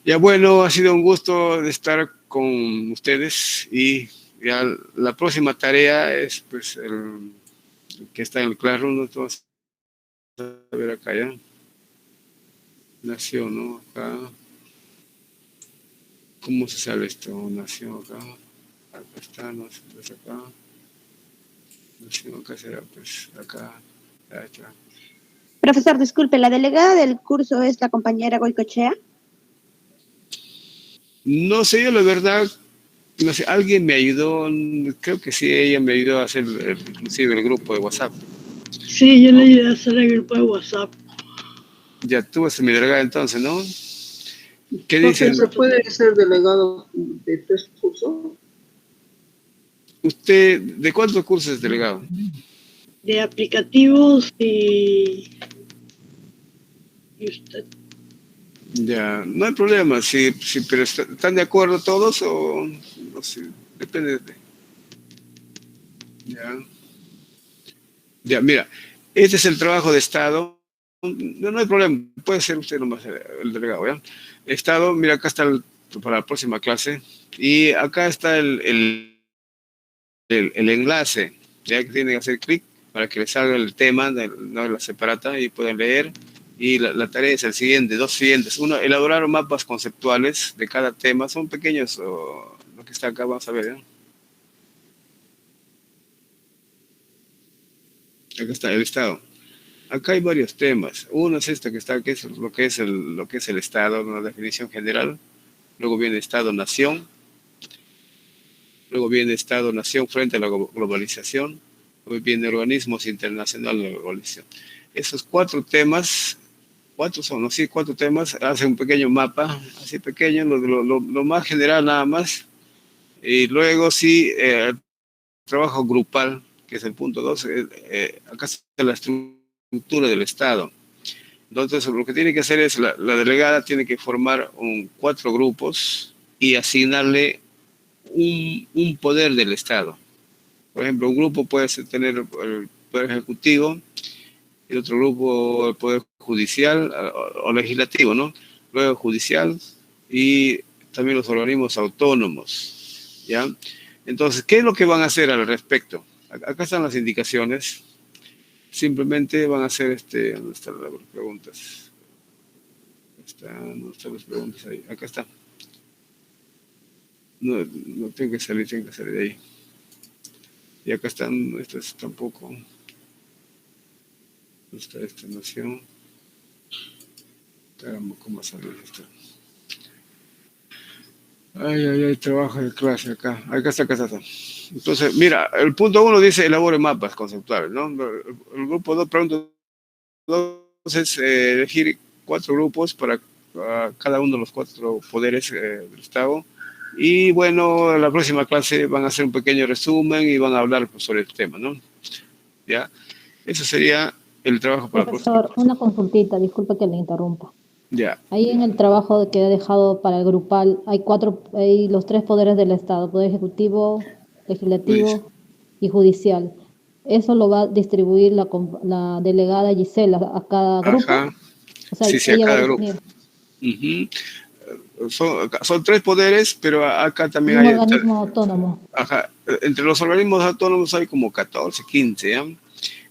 Ya bueno, ha sido un gusto de estar con ustedes y ya la próxima tarea es pues el que está en el Classroom, ¿no? Entonces, a ver acá ya. Nació, ¿no? Acá. ¿Cómo se sale esto? Nació acá. Acá está, no sé, pues acá. Nació acá será pues acá. Ahí está. Profesor, disculpe, ¿la delegada del curso es la compañera Goicochea? No sé, yo la verdad, no sé, alguien me ayudó, creo que sí, ella me ayudó a hacer inclusive el grupo de WhatsApp. Sí, yo le ayudé a hacer el grupo de WhatsApp. Ya tú eres mi delegada entonces, ¿no? ¿Qué dicen? ¿Se puede ser delegado de 3 cursos? ¿Usted de cuántos cursos es delegado? De aplicativos y usted. Ya, no hay problema, sí, pero ¿están de acuerdo todos o no sé? Depende de... Ya, mira, este es el trabajo de Estado. No hay problema, puede ser usted nomás el delegado, ¿ya? Estado, mira, acá está para la próxima clase y acá está el enlace, ya que tienen que hacer clic para que les salga el tema de la separata y pueden leer. Y la tarea es el siguiente, dos siguientes. Uno, elaborar mapas conceptuales de cada tema. Son pequeños, lo que está acá, vamos a ver. ¿eh? Acá está el Estado. Acá hay varios temas. Uno es este que está, que es lo que es el Estado, una definición general. Luego viene Estado-Nación. Luego viene Estado-Nación frente a la globalización. Luego viene organismos internacionales de la globalización. Esos 4 temas, 4 temas, hacen un pequeño mapa, así pequeño, lo más general nada más. Y luego sí, trabajo grupal, que es el punto 2, acá está la estructura del Estado. Entonces, lo que tiene que hacer es, la delegada tiene que formar 4 grupos y asignarle un poder del Estado. Por ejemplo, un grupo puede tener el Poder Ejecutivo, el otro grupo el Poder Judicial o Legislativo, ¿no? Luego Judicial y también los organismos autónomos, ¿ya? Entonces, ¿qué es lo que van a hacer al respecto? Acá están las indicaciones. Simplemente van a hacer ¿dónde están las preguntas? ¿Dónde están las preguntas ahí? Acá está. No tengo que salir de ahí. Y acá están, estas tampoco. ¿Dónde está esta nación? ¿Cómo salir esto? Ay, trabajo de clase acá. Acá está. Entonces, mira, el punto 1 dice elabore mapas conceptuales, ¿no? El grupo 2, pregunta 2 es elegir 4 grupos para cada uno de los 4 poderes del Estado. Y bueno, la próxima clase van a hacer un pequeño resumen y van a hablar sobre el tema, ¿no? ¿Ya? Eso sería el trabajo para Profesor, la próxima. una consultita, disculpe que le interrumpa. Ya. Ahí en el trabajo que he dejado para el grupal hay los 3 poderes del Estado, Poder Ejecutivo, Legislativo y Judicial. Eso lo va a distribuir la delegada Gisela a cada grupo. Ajá. O sea, Sí, a ella va cada a grupo. definir. Son 3 poderes, pero acá también Un hay... organismo autónomo. Ajá. Entre los organismos autónomos hay como 14, 15, ¿ya?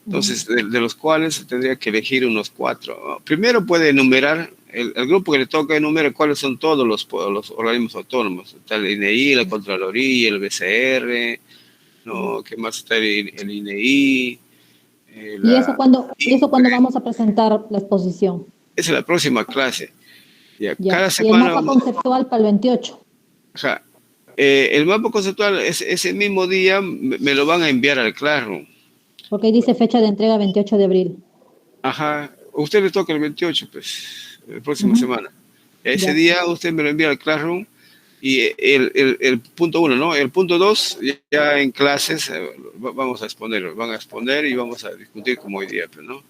Entonces, de los cuales tendría que elegir unos 4. Primero puede enumerar, el grupo que le toca enumerar cuáles son todos los organismos autónomos. Está el INEI, la Contraloría, el BCR, ¿no? ¿Qué más está el INEI? ¿Y eso cuándo vamos a presentar la exposición? Esa es la próxima clase. Ya. Ya. Cada Y semana... el mapa conceptual para el 28. Ajá. El mapa conceptual, ese mismo día me lo van a enviar al Classroom. Porque ahí dice fecha de entrega 28 de abril. Ajá. A usted le toca el 28, pues, la próxima semana. Ese día usted me lo envía al Classroom y el punto 1, ¿no? El punto 2, ya en clases vamos a exponer, van a exponer y vamos a discutir como hoy día, pues, ¿no?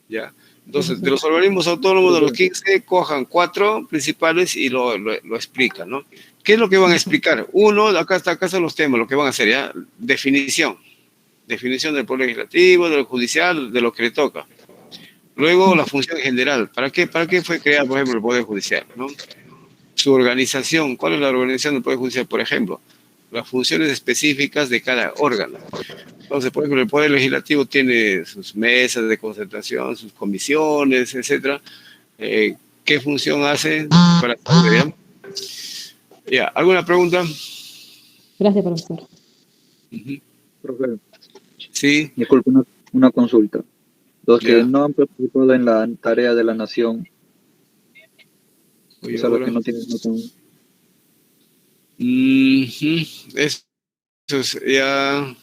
Ya. Entonces, de los organismos autónomos, de los 15, cojan 4 principales y lo explican, ¿no? ¿Qué es lo que van a explicar? Uno, acá están los temas, lo que van a hacer, ¿ya? Definición del Poder Legislativo, del Judicial, de lo que le toca. Luego, la función general. ¿Para qué fue creado, por ejemplo, el Poder Judicial, ¿no? Su organización. ¿Cuál es la organización del Poder Judicial, por ejemplo? Las funciones específicas de cada órgano. Entonces, por ejemplo, el Poder Legislativo tiene sus mesas de concentración, sus comisiones, etcétera. ¿Qué función hace para saber? Ya, ¿alguna pregunta? Gracias, profesor. Profesor. Sí. Disculpe, una consulta. Los que no han participado en la tarea de la nación, o sea, los que no tienen Eso es ya,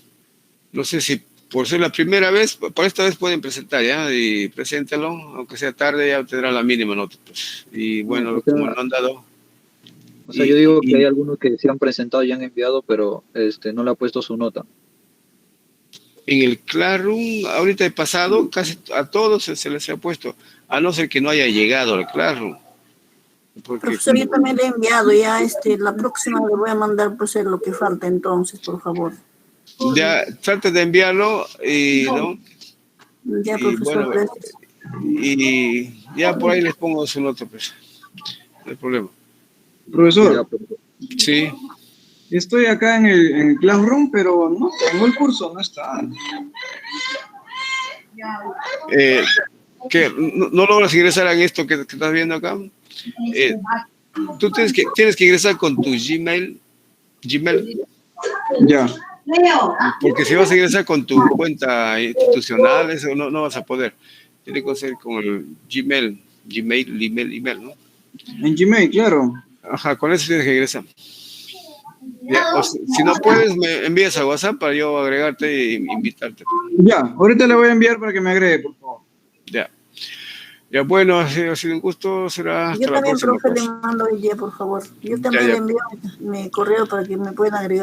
no sé si por ser la primera vez, por esta vez pueden presentar ya, y preséntalo, aunque sea tarde, ya tendrá la mínima nota, pues. Y bueno, como lo han dado. O sea, yo digo que hay algunos que se han presentado y han enviado, pero no le ha puesto su nota. En el Classroom, ahorita he pasado, casi a todos se les ha puesto, a no ser que no haya llegado al Classroom. Profesor, yo también le he enviado ya, la próxima le voy a mandar pues lo que falta entonces, por favor. Ya, trate de enviarlo y, ¿no? Ya, y profesor, bueno, gracias. Y ya por ahí les pongo su nota, pues. No hay problema. Profesor. Sí. Estoy acá en el Classroom, pero no tengo el curso, no está. ¿Qué? ¿No logras ingresar en esto que estás viendo acá? Tú tienes que ingresar con tu Gmail. Ya. Porque si vas a ingresar con tu cuenta institucional, eso no vas a poder. Tiene que ser con el Gmail, ¿no? En Gmail, claro. Ajá, con eso tienes que ingresar. Ya, si no puedes, me envías a WhatsApp para yo agregarte e invitarte. Ya, ahorita le voy a enviar para que me agregue, por favor. Ya. Ya, bueno, ha sido un gusto. Será hasta Yo la también, próxima. profe, le mando hoy día, por favor. Yo también le envío mi correo para que me puedan agregar.